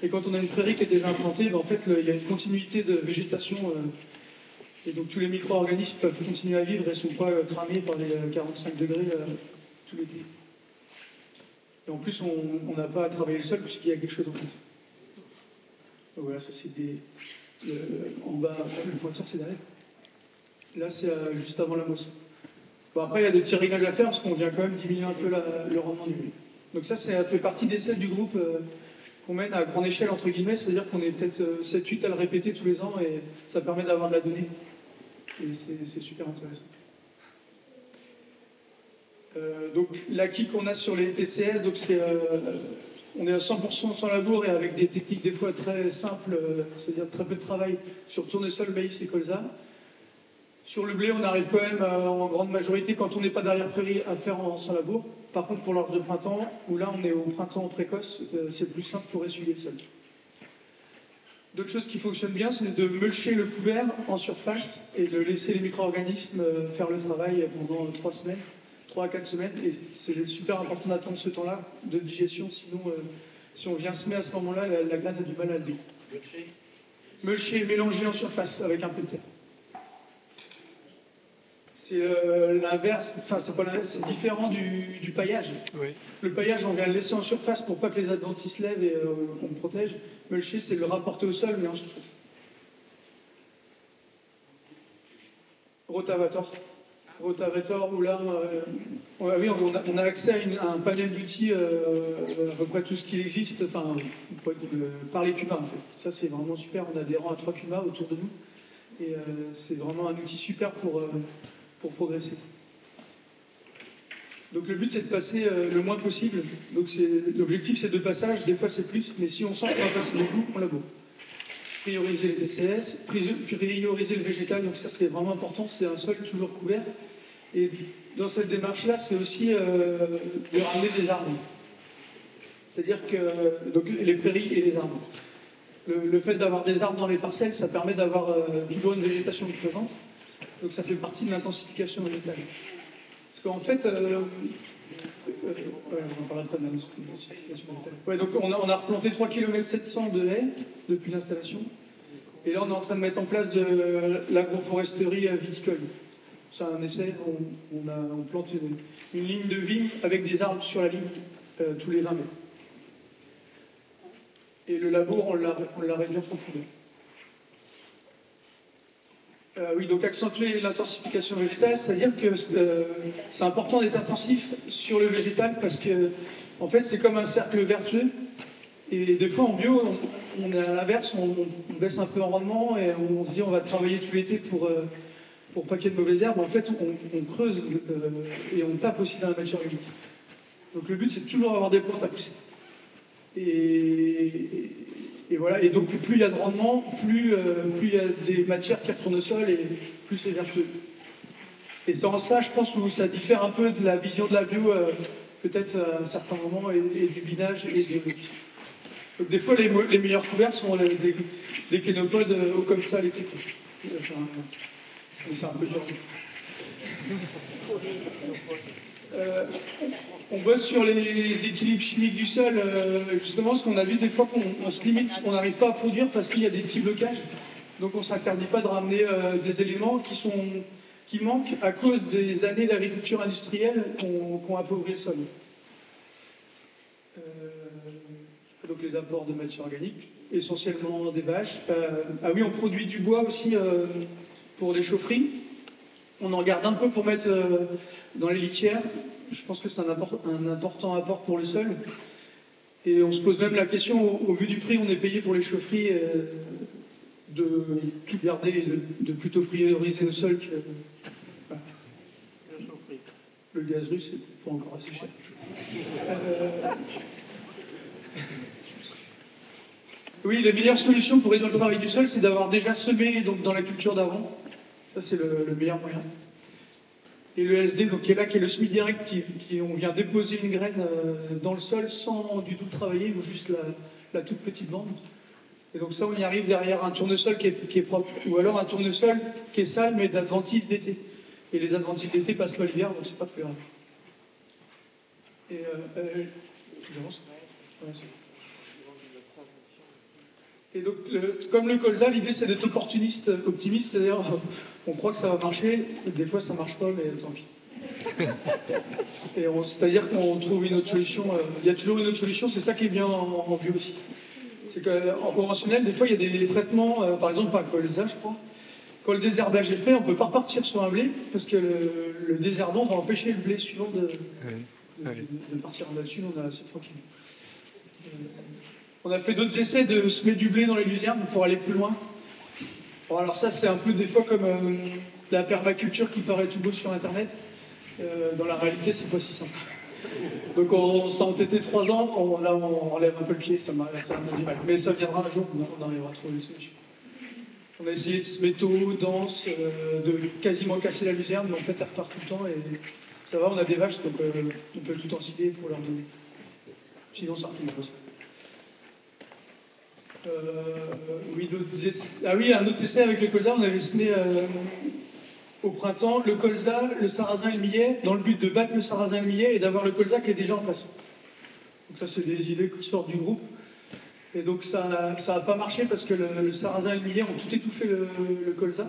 [SPEAKER 3] Et quand on a une prairie qui est déjà implantée, en fait il y a une continuité de végétation. Et donc tous les micro-organismes peuvent continuer à vivre et ne sont pas cramés par les 45 degrés tout l'été. Et en plus, on n'a pas à travailler le sol puisqu'il y a quelque chose en face. Donc voilà, ça c'est en bas, le pointeur c'est derrière. Là c'est juste avant la moisson. Bon, après il y a des petits réglages à faire parce qu'on vient quand même diminuer un peu le rendement du blé. Donc ça fait partie des celles du groupe qu'on mène à grande échelle entre guillemets, c'est-à-dire qu'on est peut-être 7-8 à le répéter tous les ans et ça permet d'avoir de la donnée. Et c'est super intéressant. Donc l'acquis qu'on a sur les TCS, donc on est à 100% sans labour et avec des techniques des fois très simples, c'est-à-dire très peu de travail sur tournesol, maïs et colza. Sur le blé, on arrive quand même en grande majorité, quand on n'est pas derrière prairie, à faire sans labour. Par contre, pour l'orge de printemps, où là on est au printemps précoce, c'est plus simple pour essuyer le sol. D'autres choses qui fonctionnent bien, c'est de mulcher le couvert en surface et de laisser les micro-organismes faire le travail pendant 3 à 4 semaines. Et c'est super important d'attendre ce temps-là de digestion, sinon si on vient semer à ce moment-là, la graine a du mal à lever. Mulcher, mélanger en surface avec un peu de terre. C'est l'inverse, enfin c'est pas l'inverse, c'est différent du paillage. Oui. Le paillage, on vient le laisser en surface pour pas que les adventices lèvent et qu'on le protège. Mulcher, c'est le rapporter au sol, mais en surface. Rotavator. Rotavator, où là, on a accès à un panel d'outils, à peu près tout ce qui existe, enfin, par les cumas en fait. Ça c'est vraiment super, on a des rangs à 3 cumas autour de nous. Et c'est vraiment un outil super pour progresser. Donc le but c'est de passer le moins possible. Donc l'objectif c'est 2 passages, des fois c'est plus, mais si on sent qu'on va passer beaucoup, on laboure. Prioriser les TCS, prioriser le végétal, donc ça c'est vraiment important, c'est un sol toujours couvert. Et dans cette démarche-là, c'est aussi de ramener des arbres. C'est-à-dire que donc, les prairies et les arbres. Le fait d'avoir des arbres dans les parcelles, ça permet d'avoir toujours une végétation présente. Donc ça fait partie de l'intensification végétale. Parce qu'en fait, on en parlera après de l'intensification végétale. Ouais, donc on a replanté 3 km 700 de haies depuis l'installation. Et là, on est en train de mettre en place de l'agroforesterie viticole. C'est un essai, on plante une ligne de vigne avec des arbres sur la ligne tous les 20 mètres. Et le labour, on l'a réduit en profondeur. Oui, donc accentuer l'intensification végétale, c'est-à-dire que c'est important d'être intensif sur le végétal parce que, en fait, c'est comme un cercle vertueux. Et des fois, en bio, on est à l'inverse, on baisse un peu en rendement et on se dit on va travailler tout l'été pour pas qu'il y ait de mauvaises herbes. En fait, on creuse et on tape aussi dans la matière organique. Donc le but, c'est de toujours avoir des plantes à pousser. Et voilà, et donc plus il y a de rendement, plus il y a des matières qui retournent au sol et plus c'est vertueux. Et c'est en ça, je pense, où ça diffère un peu de la vision de la bio, peut-être à un certain moment, et du binage et des... Donc des fois, les meilleurs couverts sont des kénopodes comme ça l'été. Enfin, mais c'est un peu dur. On bosse sur les équilibres chimiques du sol, justement, parce qu'on a vu des fois qu'on se limite, on n'arrive pas à produire parce qu'il y a des petits blocages. Donc on ne s'interdit pas de ramener des éléments qui manquent à cause des années d'agriculture industrielle qu'on appauvrit le sol. Donc les apports de matière organique, essentiellement des vaches. Ah oui, on produit du bois aussi pour les chaufferies. On en garde un peu pour mettre dans les litières. Je pense que c'est un important apport pour le sol. Et on se pose même la question, au vu du prix, on est payé pour les chaufferies, de tout garder et de plutôt prioriser le sol que... Voilà. Le gaz russe, c'est pas encore assez cher. Oui, la meilleure solution pour réduire le travail du sol, c'est d'avoir déjà semé donc, dans la culture d'avant. Ça, c'est le meilleur moyen. Et le SD, donc, qui est là, qui est le semis direct, on vient déposer une graine dans le sol sans du tout travailler, ou juste la toute petite bande. Et donc ça, on y arrive derrière un tournesol qui est propre. Ou alors un tournesol qui est sale, mais d'adventices d'été. Et les adventices d'été passent pas l'hiver, donc c'est pas très grave. Et j'avance. Ouais, et donc, comme le colza, l'idée c'est d'être opportuniste, optimiste, c'est-à-dire on croit que ça va marcher, des fois ça marche pas, mais tant pis. C'est-à-dire qu'on trouve une autre solution, il y a toujours une autre solution, c'est ça qui est bien en bio aussi. C'est qu'en conventionnel, des fois il y a des traitements, par exemple pas colza, je crois. Quand le désherbage est fait, on ne peut pas repartir sur un blé, parce que le désherbant va empêcher le blé suivant de partir là-dessus, on a assez tranquille. On a fait d'autres essais de semer du blé dans les luzernes pour aller plus loin. Bon, alors ça, c'est un peu des fois comme la permaculture qui paraît tout beau sur Internet. Dans la réalité, c'est pas si simple. Donc on s'est entêté 3 ans, on enlève un peu le pied, ça m'a du mal. Mais ça viendra un jour, on arrivera à trouver des solutions. On a essayé de semer tôt, dense, de quasiment casser la luzerne, mais en fait, elle repart tout le temps et ça va, on a des vaches, donc on peut tout ensiler pour leur donner. Sinon, ça retombe pas. Oui, un autre essai avec le colza, on avait semé au printemps le colza, le sarrasin et le millet, dans le but de battre le sarrasin et le millet et d'avoir le colza qui est déjà en place. Donc ça, c'est des idées qui sortent du groupe. Et donc ça n'a pas marché parce que le sarrasin et le millet ont tout étouffé le colza.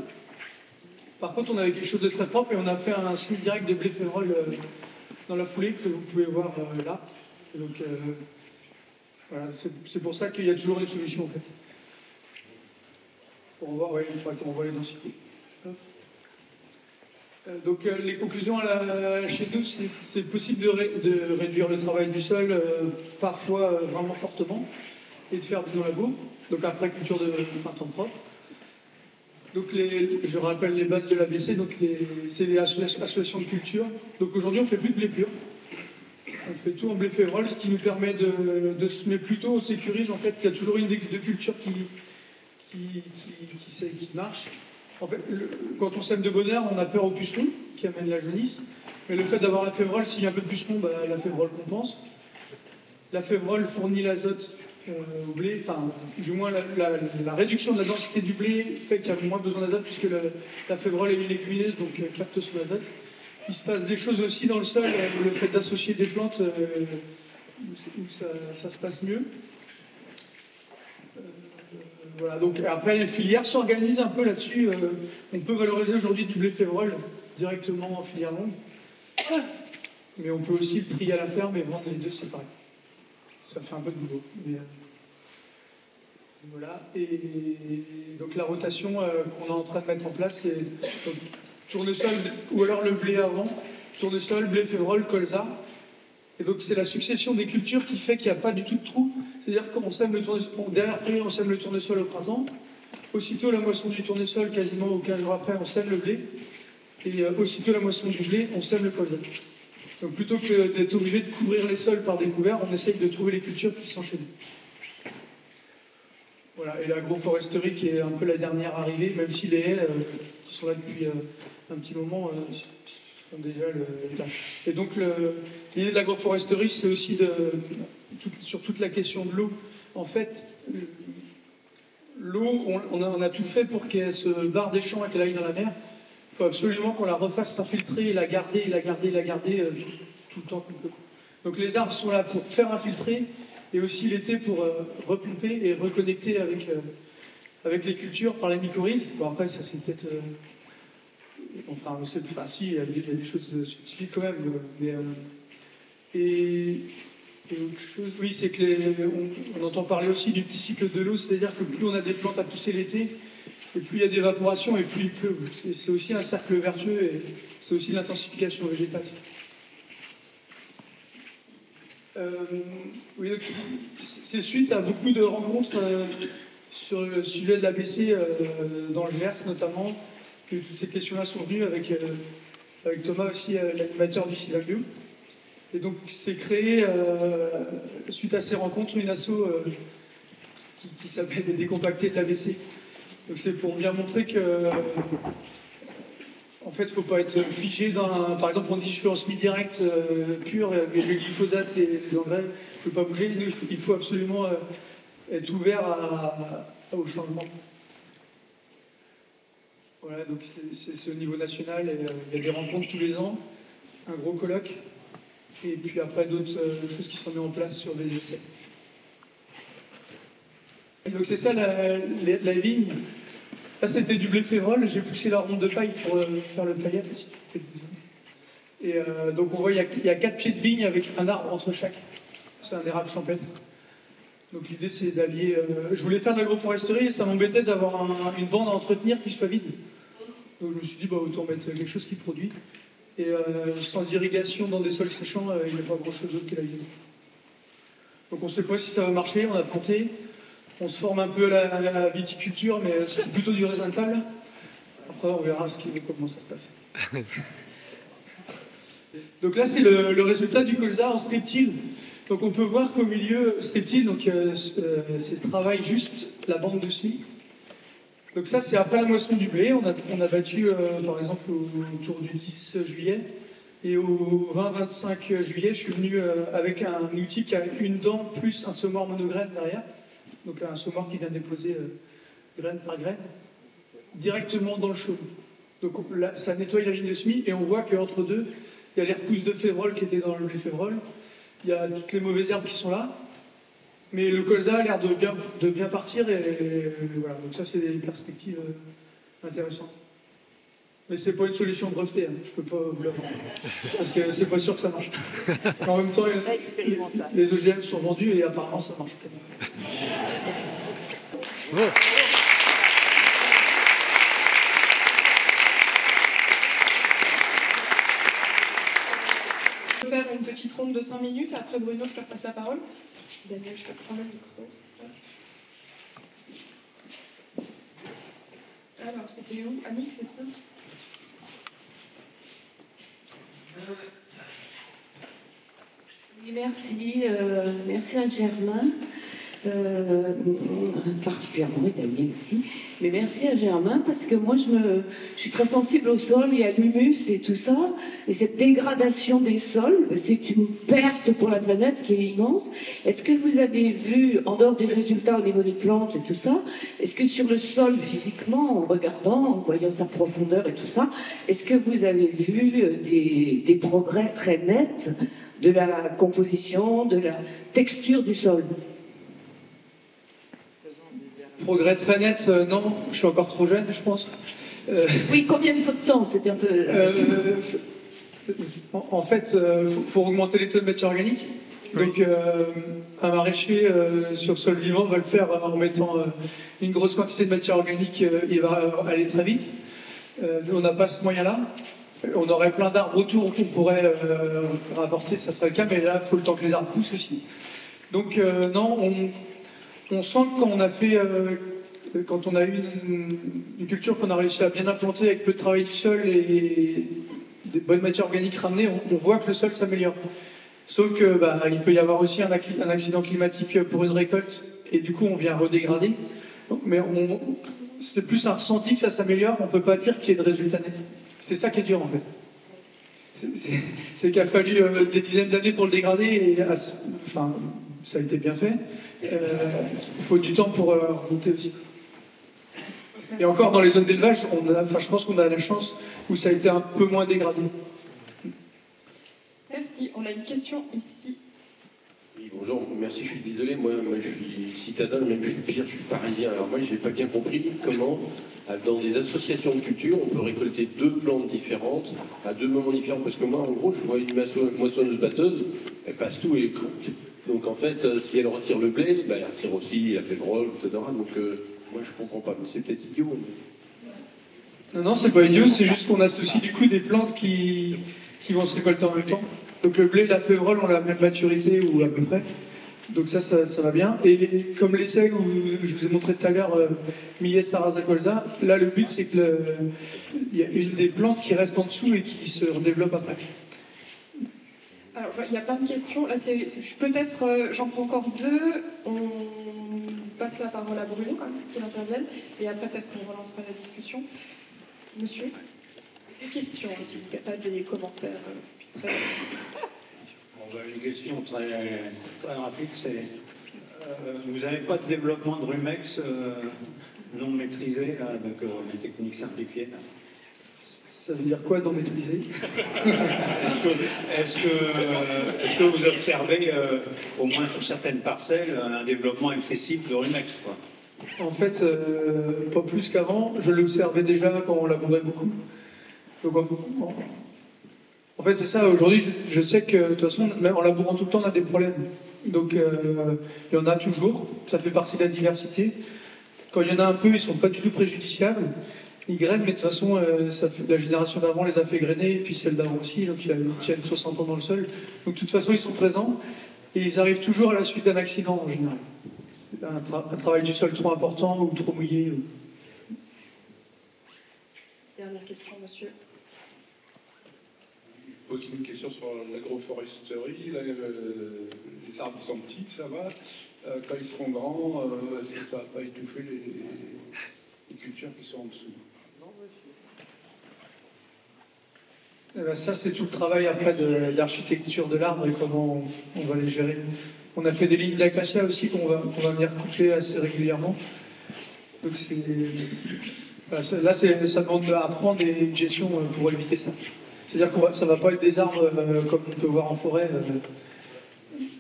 [SPEAKER 3] Par contre, on avait quelque chose de très propre et on a fait un semis direct de blé févrole dans la foulée que vous pouvez voir là. Et donc, voilà, c'est pour ça qu'il y a toujours une solution en fait. Pour voir, ouais, il faudrait qu'on voit les densités. Donc les conclusions chez nous, c'est possible de réduire le travail du sol, parfois vraiment fortement, et de faire du non-labour, donc après culture de printemps propre. Donc je rappelle les bases de l'ABC, c'est les associations de culture. Donc aujourd'hui on ne fait plus de blé pur. On fait tout en blé févrole, ce qui nous permet de semer plutôt, on sécurise en fait qu'il y a toujours une des deux cultures qui marche. En fait, quand on sème de bonne heure, on a peur au puceron qui amène la jaunisse. Mais le fait d'avoir la févrole, s'il y a un peu de puceron, la févrole compense. La févrole fournit l'azote au blé, enfin, du moins la réduction de la densité du blé fait qu'il y a moins besoin d'azote puisque la févrole est une légumineuse, donc capte son azote. Il se passe des choses aussi dans le sol, le fait d'associer des plantes où ça se passe mieux. Voilà, donc après les filières s'organisent un peu là-dessus. On peut valoriser aujourd'hui du blé févrole directement en filière longue. Mais on peut aussi le trier à la ferme et vendre les deux séparés. Ça fait un peu de boulot. Mais, voilà. Et donc la rotation qu'on est en train de mettre en place, c'est tournesol ou alors le blé avant, tournesol, blé, févrole, colza. Et donc c'est la succession des cultures qui fait qu'il n'y a pas du tout de trou. C'est-à-dire qu'on sème le tournesol, derrière on sème le tournesol au printemps. Aussitôt la moisson du tournesol, quasiment 15 jours après, on sème le blé. Et aussitôt la moisson du blé, on sème le colza. Donc plutôt que d'être obligé de couvrir les sols par des couverts, on essaye de trouver les cultures qui s'enchaînent. Voilà, et l'agroforesterie qui est un peu la dernière arrivée, même si les haies qui sont là depuis un petit moment font déjà le tâche. Et donc l'idée de l'agroforesterie, c'est aussi sur toute la question de l'eau. En fait, l'eau, on a tout fait pour qu'elle se barre des champs et qu'elle aille dans la mer. Il faut absolument qu'on la refasse s'infiltrer et la garder tout le temps qu'on peut. Donc les arbres sont là pour faire infiltrer et aussi l'été pour repomper et reconnecter avec les cultures par les mycorhizes. Bon après ça c'est peut-être... si, il y a des choses scientifiques quand même. Et autre chose, oui, c'est que on entend parler aussi du petit cycle de l'eau, c'est-à-dire que plus on a des plantes à pousser l'été, et plus il y a d'évaporation et plus il pleut. C'est aussi un cercle vertueux et c'est aussi l'intensification végétale. Oui, c'est suite à beaucoup de rencontres sur le sujet de l'ABC dans le Gers notamment, que toutes ces questions-là sont venues avec Thomas aussi, l'animateur du Civagio. Et donc c'est créé, suite à ces rencontres, une asso qui s'appelle les Décompactés de l'ABC. Donc c'est pour bien montrer que, en fait, il ne faut pas être figé dans par exemple, on dit je suis en semi-direct pur, et le glyphosate et les engrais, il ne faut pas bouger. Nous, il faut absolument être ouvert au changement. Voilà, donc c'est au niveau national, et il y a des rencontres tous les ans, un gros colloque, et puis après d'autres choses qui sont mises en place sur des essais. Donc c'est ça la vigne. Là c'était du blé févrole, j'ai poussé la ronde de paille pour faire le paillet. Et donc on voit il y a 4 pieds de vigne avec un arbre entre chaque. C'est un érable champêtre. Donc l'idée c'est d'allier... je voulais faire de l'agroforesterie et ça m'embêtait d'avoir une bande à entretenir qui soit vide. Donc je me suis dit autant mettre quelque chose qui produit. Et sans irrigation dans des sols séchants, il n'y a pas grand chose d'autre que la vigne. Donc on ne sait pas si ça va marcher, on a planté. On se forme un peu à la viticulture, mais c'est plutôt du raisin de table. Après, on verra comment ça se passe. Donc là, c'est le résultat du colza en streptile. Donc on peut voir qu'au milieu, streptile, donc c'est travail juste la bande de semis. Donc ça, c'est après la moisson du blé. On a battu, par exemple, autour du 10 juillet. Et au 20-25 juillet, je suis venu avec un outil qui a une dent plus un semoir monograine derrière. Donc un semoir qui vient déposer graine par graine, directement dans le chaud. Donc là, ça nettoie la ligne de semis et on voit qu'entre deux, il y a les repousses de févrole qui étaient dans le blé févrole, il y a toutes les mauvaises herbes qui sont là, mais le colza a l'air de bien partir et voilà. Donc ça, c'est des perspectives intéressantes. Mais c'est pas une solution brevetée, hein. Je peux pas vous l'avouer, parce que c'est pas sûr que ça marche. En même temps, les OGM sont vendus et apparemment ça marche pas.
[SPEAKER 1] Ouais. Je vais faire une petite ronde de 5 minutes. Après Bruno, je te repasse la parole. Daniel, je te prends le micro. Alors, c'était où? Annick, c'est ça?
[SPEAKER 5] Oui, merci. Merci à Germain. Particulièrement, et Daniel aussi. Mais merci à Germain parce que moi, je suis très sensible au sol et à l'humus et tout ça. Et cette dégradation des sols, c'est une perte pour la planète qui est immense. Est-ce que vous avez vu, en dehors des résultats au niveau des plantes et tout ça, est-ce que sur le sol, physiquement, en regardant, en voyant sa profondeur et tout ça, est-ce que vous avez vu des progrès très nets de la composition, de la texture du sol?
[SPEAKER 3] Progrès très net, non, je suis encore trop jeune, je pense.
[SPEAKER 5] Oui, combien de fois de temps? C'était un peu...
[SPEAKER 3] En fait, faut augmenter les taux de matière organique. Donc, un maraîcher sur sol vivant va le faire en mettant une grosse quantité de matière organique, il va aller très vite. Nous, on n'a pas ce moyen-là. On aurait plein d'arbres autour qu'on pourrait rapporter, ça serait le cas, mais là, il faut le temps que les arbres poussent aussi. Donc, non, on sent que quand on a fait, quand on a eu une culture qu'on a réussi à bien implanter avec peu de travail du sol et des bonnes matières organiques ramenées, on voit que le sol s'améliore. Sauf que il peut y avoir aussi un accident climatique pour une récolte, et du coup, on vient redégrader. Mais c'est plus un ressenti que ça s'améliore, on ne peut pas dire qu'il y ait de résultats nets. C'est ça qui est dur en fait. C'est qu'il a fallu des dizaines d'années pour le dégrader, et enfin, ça a été bien fait. Il faut du temps pour remonter aussi. Et encore dans les zones d'élevage, je pense qu'on a la chance où ça a été un peu moins dégradé.
[SPEAKER 1] Merci. On a une question ici.
[SPEAKER 6] Oui, bonjour, merci, je suis désolé, moi je suis citadin, même je suis pire, je suis parisien. Alors moi je n'ai pas bien compris comment, dans des associations de culture, on peut récolter deux plantes différentes à deux moments différents. Parce que moi, en gros, je vois une moissonneuse-batteuse, elle passe tout et elle craque. Donc en fait, si elle retire le blé, elle retire aussi, elle fait le rôle, etc. Donc moi je comprends pas, mais c'est peut-être idiot. Mais...
[SPEAKER 3] Non, c'est pas idiot, c'est juste qu'on associe du coup des plantes qui vont se récolter en même temps. Donc le blé et la févrole ont la même maturité ou à peu près. Donc ça va bien. Et comme l'essai où je vous ai montré tout à l'heure, Millet Sarraza Colza, là le but c'est que il y a une des plantes qui reste en dessous et qui se redéveloppe après.
[SPEAKER 1] Alors, il y a plein de questions. Là, peut-être, j'en prends encore deux. On passe la parole à Bruno, quand même, qu'il intervienne. Et après, peut-être qu'on relancera la discussion. Monsieur, des questions, s'il vous plaît, pas des commentaires très...
[SPEAKER 7] Une question très rapide, c'est vous n'avez pas de développement de Rumex non maîtrisé avec les techniques simplifiées?
[SPEAKER 3] Ça veut dire quoi, non maîtrisé?
[SPEAKER 7] Est-ce que vous observez, au moins sur certaines parcelles, un développement excessif de Rumex, quoi?
[SPEAKER 3] En fait, pas plus qu'avant. Je l'observais déjà quand on labourait beaucoup. Donc, en fait, c'est ça. Aujourd'hui, je sais que, de toute façon, même en labourant tout le temps, on a des problèmes. Donc, il y en a toujours. Ça fait partie de la diversité. Quand il y en a un peu, ils ne sont pas du tout préjudiciables. Ils grainent, mais de toute façon, la génération d'avant les a fait grainer, et puis celle d'avant aussi. Donc, ils tiennent 60 ans dans le sol. Donc, de toute façon, ils sont présents. Et ils arrivent toujours à la suite d'un accident, en général. C'est un travail du sol trop important ou trop mouillé.
[SPEAKER 1] Dernière question, monsieur.
[SPEAKER 8] Je pose une question sur l'agroforesterie. Les arbres sont petits, ça va. Quand ils seront grands, est-ce que ça ne va pas étouffer les cultures qui sont en dessous?
[SPEAKER 3] Ça, c'est tout le travail après de l'architecture de l'arbre et comment on va les gérer. On a fait des lignes d'acacia aussi qu'on va venir couper assez régulièrement. Donc là, ça demande d'apprendre une gestion pour éviter ça. C'est-à-dire que ça ne va pas être des arbres comme on peut voir en forêt.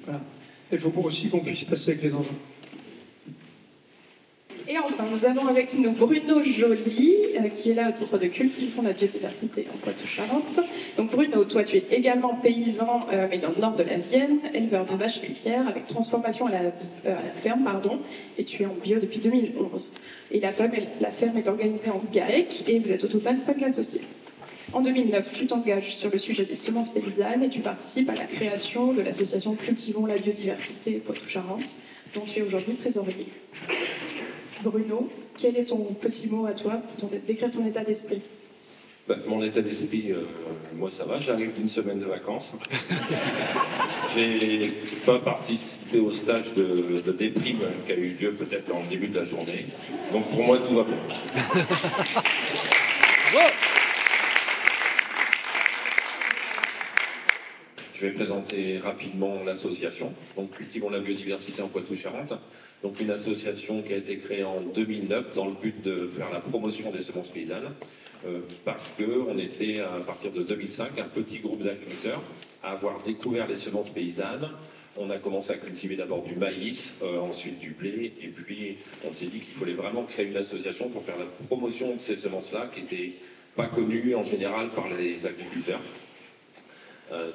[SPEAKER 3] Voilà. Il faut aussi qu'on puisse passer avec les engins.
[SPEAKER 1] Et enfin, nous avons avec nous Bruno Joly, qui est là au titre de Cultivons la biodiversité en Poitou-Charentes. Donc Bruno, toi tu es également paysan, mais dans le nord de la Vienne, éleveur de vaches laitières avec transformation à la ferme, et tu es en bio depuis 2011. Et la ferme est organisée en GAEC, et vous êtes au total 5 associés. En 2009, tu t'engages sur le sujet des semences paysannes et tu participes à la création de l'association Cultivons la biodiversité Poitou-Charentes, dont tu es aujourd'hui trésorier. Bruno, quel est ton petit mot à toi pour décrire ton état d'esprit?
[SPEAKER 6] Mon état d'esprit, moi ça va, j'arrive d'une semaine de vacances. J'ai pas participé au stage de déprime qui a eu lieu peut-être en début de la journée. Donc pour moi tout va bien. Je vais présenter rapidement l'association, donc Cultivons la biodiversité en Poitou-Charentes. Donc une association qui a été créée en 2009 dans le but de faire la promotion des semences paysannes, parce qu'on était à partir de 2005 un petit groupe d'agriculteurs à avoir découvert les semences paysannes,
[SPEAKER 9] On a commencé à cultiver d'abord du maïs, ensuite du blé, et puis on s'est dit qu'il fallait vraiment créer une association pour faire la promotion de ces semences-là, qui n'étaient pas connues en général par les agriculteurs.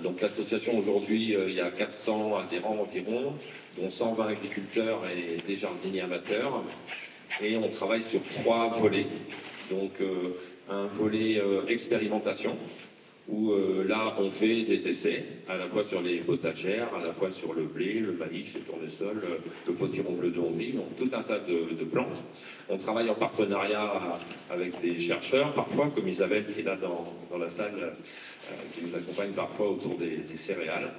[SPEAKER 9] Donc l'association aujourd'hui, il y a 400 adhérents environ, dont 120 agriculteurs et des jardiniers amateurs. Et on travaille sur 3 volets. Donc un volet expérimentation, où là on fait des essais, à la fois sur les potagères, à la fois sur le blé, le maïs, le tournesol, le potiron bleu de Hongrie, donc tout un tas de plantes. On travaille en partenariat avec des chercheurs, parfois, comme Isabelle qui est là dans la salle, qui nous accompagne parfois autour des céréales.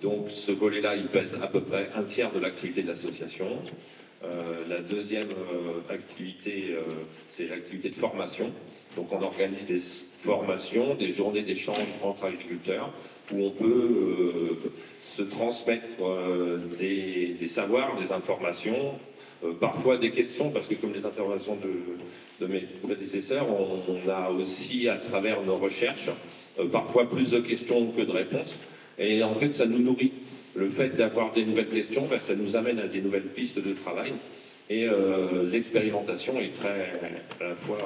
[SPEAKER 9] Donc ce volet-là, il pèse à peu près un tiers de l'activité de l'association. La deuxième activité, c'est l'activité de formation. Donc on organise des formations, des journées d'échange entre agriculteurs, où on peut se transmettre des savoirs, des informations, parfois des questions, parce que comme les interventions de mes prédécesseurs, on a aussi à travers nos recherches parfois plus de questions que de réponses. Et en fait, ça nous nourrit. Le fait d'avoir des nouvelles questions, ben, ça nous amène à des nouvelles pistes de travail. Et l'expérimentation est très, à la fois,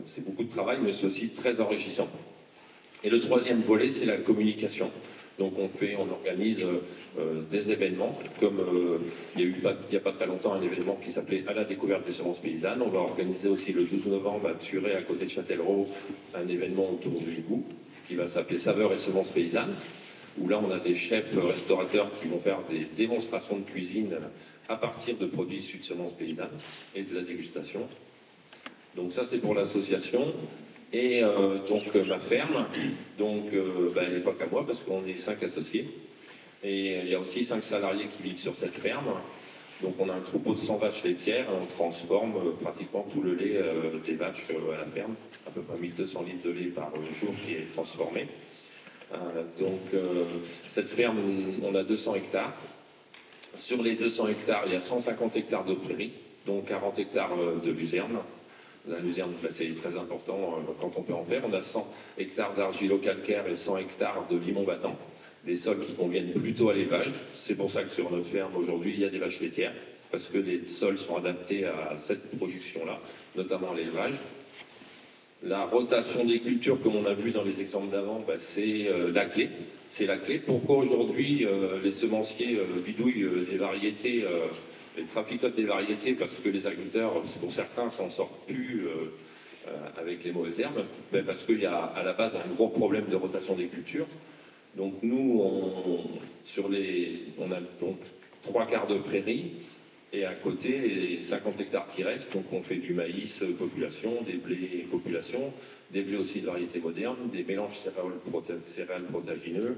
[SPEAKER 9] c'est beaucoup de travail, mais c'est aussi très enrichissant. Et le troisième volet, c'est la communication. Donc on organise des événements, comme il y a pas très longtemps un événement qui s'appelait « À la découverte des semences paysannes ». On va organiser aussi le 12 novembre à Thurey, à côté de Châtellerault, un événement autour du hibou, qui va s'appeler « Saveurs et semences paysannes », où là on a des chefs restaurateurs qui vont faire des démonstrations de cuisine à partir de produits issus de semences paysannes et de la dégustation. Donc ça c'est pour l'association. Et donc ma ferme, donc elle n'est pas qu'à moi parce qu'on est 5 associés. Et il y a aussi 5 salariés qui vivent sur cette ferme. Donc on a un troupeau de 100 vaches laitières et on transforme pratiquement tout le lait des vaches à la ferme, à peu près 1200 litres de lait par jour qui est transformé. Cette ferme, on a 200 hectares. Sur les 200 hectares, il y a 150 hectares de prairies, donc 40 hectares de luzerne. La luzerne, c'est très important quand on peut en faire. On a 100 hectares d'argilo-calcaire et 100 hectares de limon battant, des sols qui conviennent plutôt à l'élevage. C'est pour ça que sur notre ferme, aujourd'hui, il y a des vaches laitières, parce que les sols sont adaptés à cette production-là, notamment à l'élevage. La rotation des cultures, comme on a vu dans les exemples d'avant, c'est la clé. C'est la clé. Pourquoi aujourd'hui les semenciers bidouillent des variétés, les traficotent des variétés, parce que les agriculteurs, pour certains, s'en sortent plus avec les mauvaises herbes, parce qu'il y a à la base un gros problème de rotation des cultures. Donc nous, on a donc 3/4 de prairies. Et à côté, les 50 hectares qui restent, donc on fait du maïs population, des blés population, des blés aussi de variétés modernes, des mélanges céréales protagineux,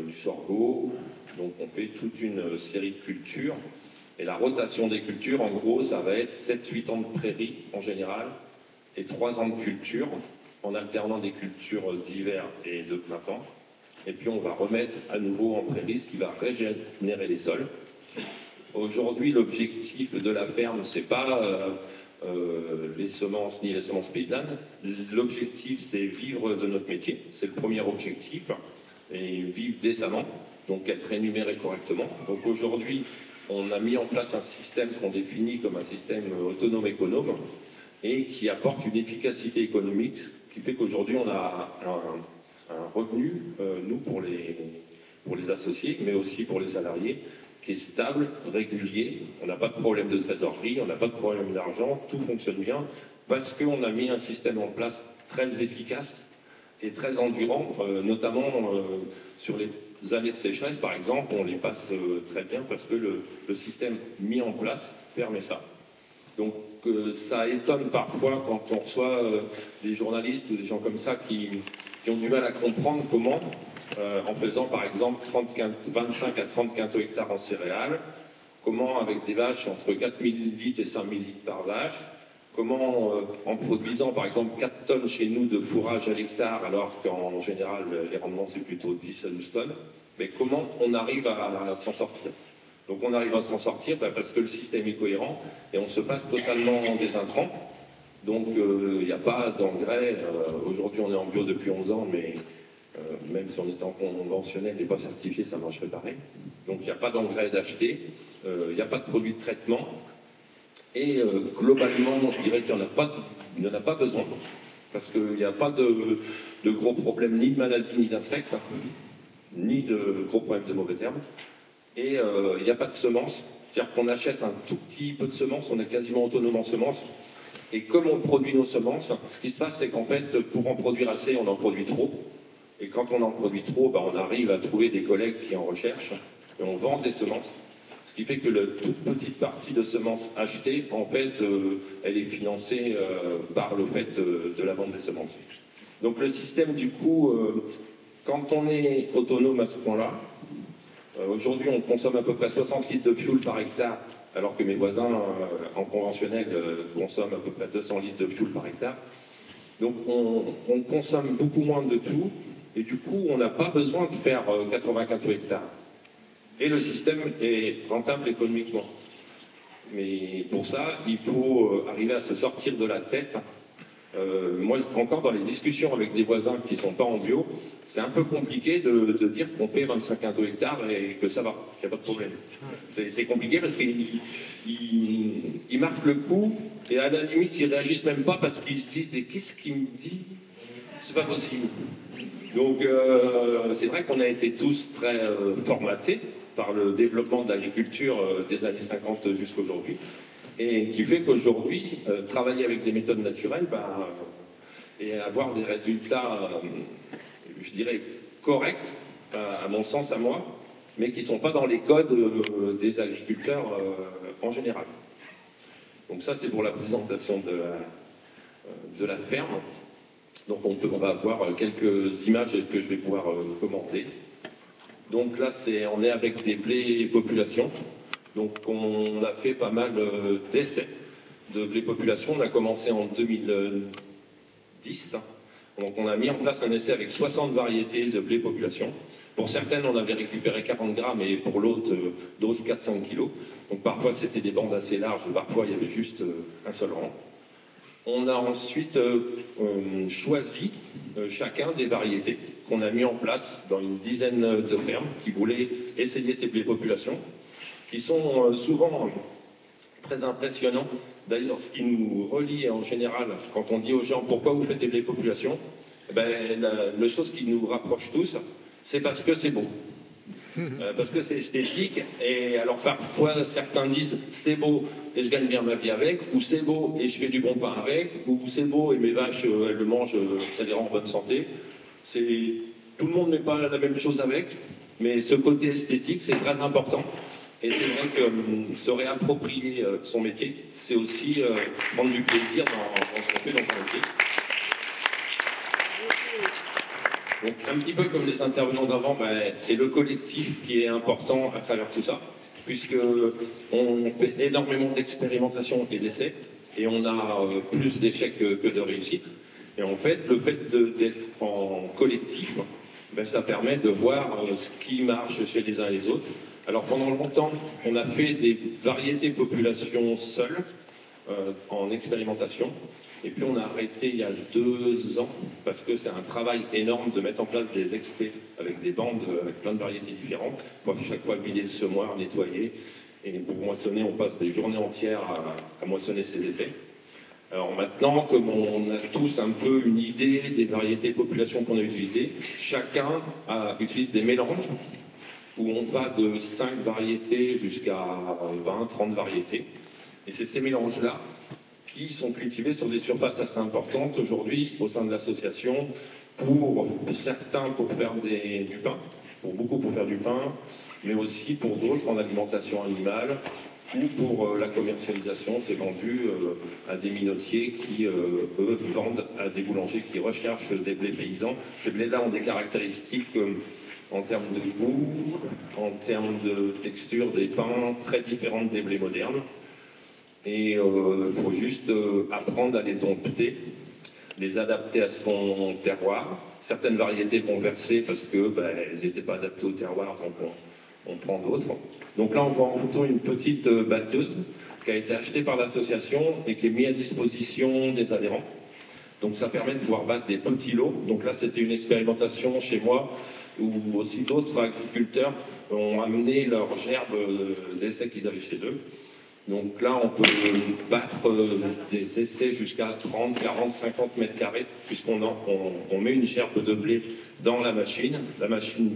[SPEAKER 9] du sorgho. Donc on fait toute une série de cultures. Et la rotation des cultures, en gros, ça va être 7-8 ans de prairie en général et 3 ans de culture, en alternant des cultures d'hiver et de printemps. Et puis on va remettre à nouveau en prairie, ce qui va régénérer les sols. Aujourd'hui, l'objectif de la ferme, c'est pas les semences ni les semences paysannes. L'objectif, c'est vivre de notre métier. C'est le premier objectif. Et vivre décemment, donc être rémunéré correctement. Donc aujourd'hui, on a mis en place un système qu'on définit comme un système autonome-économe et qui apporte une efficacité économique, ce qui fait qu'aujourd'hui, on a un revenu, nous, pour les associés, mais aussi pour les salariés, qui est stable, régulier, on n'a pas de problème de trésorerie, on n'a pas de problème d'argent, tout fonctionne bien, parce qu'on a mis un système en place très efficace et très endurant, notamment sur les années de sécheresse, par exemple, on les passe très bien parce que le système mis en place permet ça. Donc ça étonne parfois quand on reçoit des journalistes ou des gens comme ça qui ont du mal à comprendre comment, en faisant par exemple 25 à 30 quintaux hectares en céréales, comment avec des vaches entre 4000 litres et 5000 litres par vache, comment en produisant par exemple 4 tonnes chez nous de fourrage à l'hectare alors qu'en général les rendements c'est plutôt 10 à 12 tonnes, mais comment on arrive à s'en sortir. Donc on arrive à s'en sortir parce que le système est cohérent et on se passe totalement des intrants. Donc il n'y a pas d'engrais. Aujourd'hui on est en bio depuis 11 ans, mais Même si on est en conventionnel et pas certifié, ça marcherait pareil. Donc il n'y a pas d'engrais d'acheter, il n'y a pas de produits de traitement. Et globalement, je dirais qu'il n'y en a pas besoin. Parce qu'il n'y a pas de gros problèmes ni de maladies ni d'insectes, ni de gros problèmes de mauvaises herbes. Et il n'y a pas de semences. C'est-à-dire qu'on achète un tout petit peu de semences, on est quasiment autonome en semences. Et comme on produit nos semences, ce qui se passe, c'est qu'en fait, pour en produire assez, on en produit trop. Et quand on en produit trop, on arrive à trouver des collègues qui en recherchent, et on vend des semences. Ce qui fait que la toute petite partie de semences achetées, en fait, elle est financée par le fait de la vente des semences. Donc le système, du coup, quand on est autonome à ce point-là, aujourd'hui on consomme à peu près 60 litres de fuel par hectare, alors que mes voisins en conventionnel consomment à peu près 200 litres de fuel par hectare. Donc on consomme beaucoup moins de tout, et du coup on n'a pas besoin de faire 84 hectares. Et le système est rentable économiquement. Mais pour ça, il faut arriver à se sortir de la tête. Moi, encore dans les discussions avec des voisins qui ne sont pas en bio, c'est un peu compliqué de dire qu'on fait 25 hectares et que ça va, qu'il n'y a pas de problème. C'est compliqué parce qu'ils marquent le coup et à la limite, ils ne réagissent même pas parce qu'ils se disent « mais qu'est-ce qu'il me dit ? C'est pas possible ». Donc, c'est vrai qu'on a été tous très formatés par le développement de l'agriculture des années 50 jusqu'à aujourd'hui, et qui fait qu'aujourd'hui, travailler avec des méthodes naturelles et avoir des résultats, je dirais, corrects, à mon sens, à moi, mais qui ne sont pas dans les codes des agriculteurs en général. Donc ça, c'est pour la présentation de la ferme. Donc on va voir quelques images que je vais pouvoir commenter. Donc là, on est avec des blés population. Donc on a fait pas mal d'essais de blé population. On a commencé en 2010. Donc on a mis en place un essai avec 60 variétés de blé population. Pour certaines, on avait récupéré 40 grammes et pour d'autres 4-5 kilos. Donc parfois, c'était des bandes assez larges. Parfois, il y avait juste un seul rang. On a ensuite choisi chacun des variétés qu'on a mis en place dans une dizaine de fermes qui voulaient essayer ces blés populations, qui sont souvent très impressionnants. D'ailleurs, ce qui nous relie en général, quand on dit aux gens pourquoi vous faites des blés populations, la chose qui nous rapproche tous, c'est parce que c'est beau. Parce que c'est esthétique, et alors parfois certains disent c'est beau et je gagne bien ma vie avec, ou c'est beau et je fais du bon pain avec, ou c'est beau et mes vaches elles le mangent, ça les rend en bonne santé. Tout le monde n'est pas la même chose avec, mais ce côté esthétique c'est très important. Et c'est vrai que se réapproprier son métier, c'est aussi prendre du plaisir dans ce qu'on fait dans son métier. Donc, un petit peu comme les intervenants d'avant, c'est le collectif qui est important à travers tout ça, puisqu'on fait énormément d'expérimentations et d'essais, et on a plus d'échecs que de réussites. Et en fait, le fait d'être en collectif, ça permet de voir ce qui marche chez les uns et les autres. Alors pendant longtemps, on a fait des variétés population seules, en expérimentation. Et puis on a arrêté il y a 2 ans, parce que c'est un travail énorme de mettre en place des expés avec des bandes, avec plein de variétés différentes. Il faut chaque fois vider le semoir, nettoyer. Et pour moissonner, on passe des journées entières à moissonner ces essais. Alors maintenant, comme on a tous un peu une idée des variétés populations qu'on a utilisées, chacun utilise des mélanges, où on va de 5 variétés jusqu'à 20, 30 variétés. Et c'est ces mélanges-là qui sont cultivés sur des surfaces assez importantes aujourd'hui au sein de l'association, pour certains pour faire du pain, pour beaucoup pour faire du pain, mais aussi pour d'autres en alimentation animale ou pour la commercialisation. C'est vendu à des minotiers qui, eux, vendent à des boulangers qui recherchent des blés paysans. Ces blés-là ont des caractéristiques en termes de goût, en termes de texture des pains, très différentes des blés modernes. Et il faut juste apprendre à les dompter, les adapter à son terroir. Certaines variétés vont verser parce qu'elles n'étaient pas adaptées au terroir, donc on prend d'autres. Donc là, on voit en photo une petite batteuse qui a été achetée par l'association et qui est mise à disposition des adhérents. Donc ça permet de pouvoir battre des petits lots. Donc là, c'était une expérimentation chez moi où aussi d'autres agriculteurs ont amené leurs gerbes d'essais qu'ils avaient chez eux. Donc là, on peut battre des essais jusqu'à 30, 40, 50 mètres carrés, puisqu'on on met une gerbe de blé dans la machine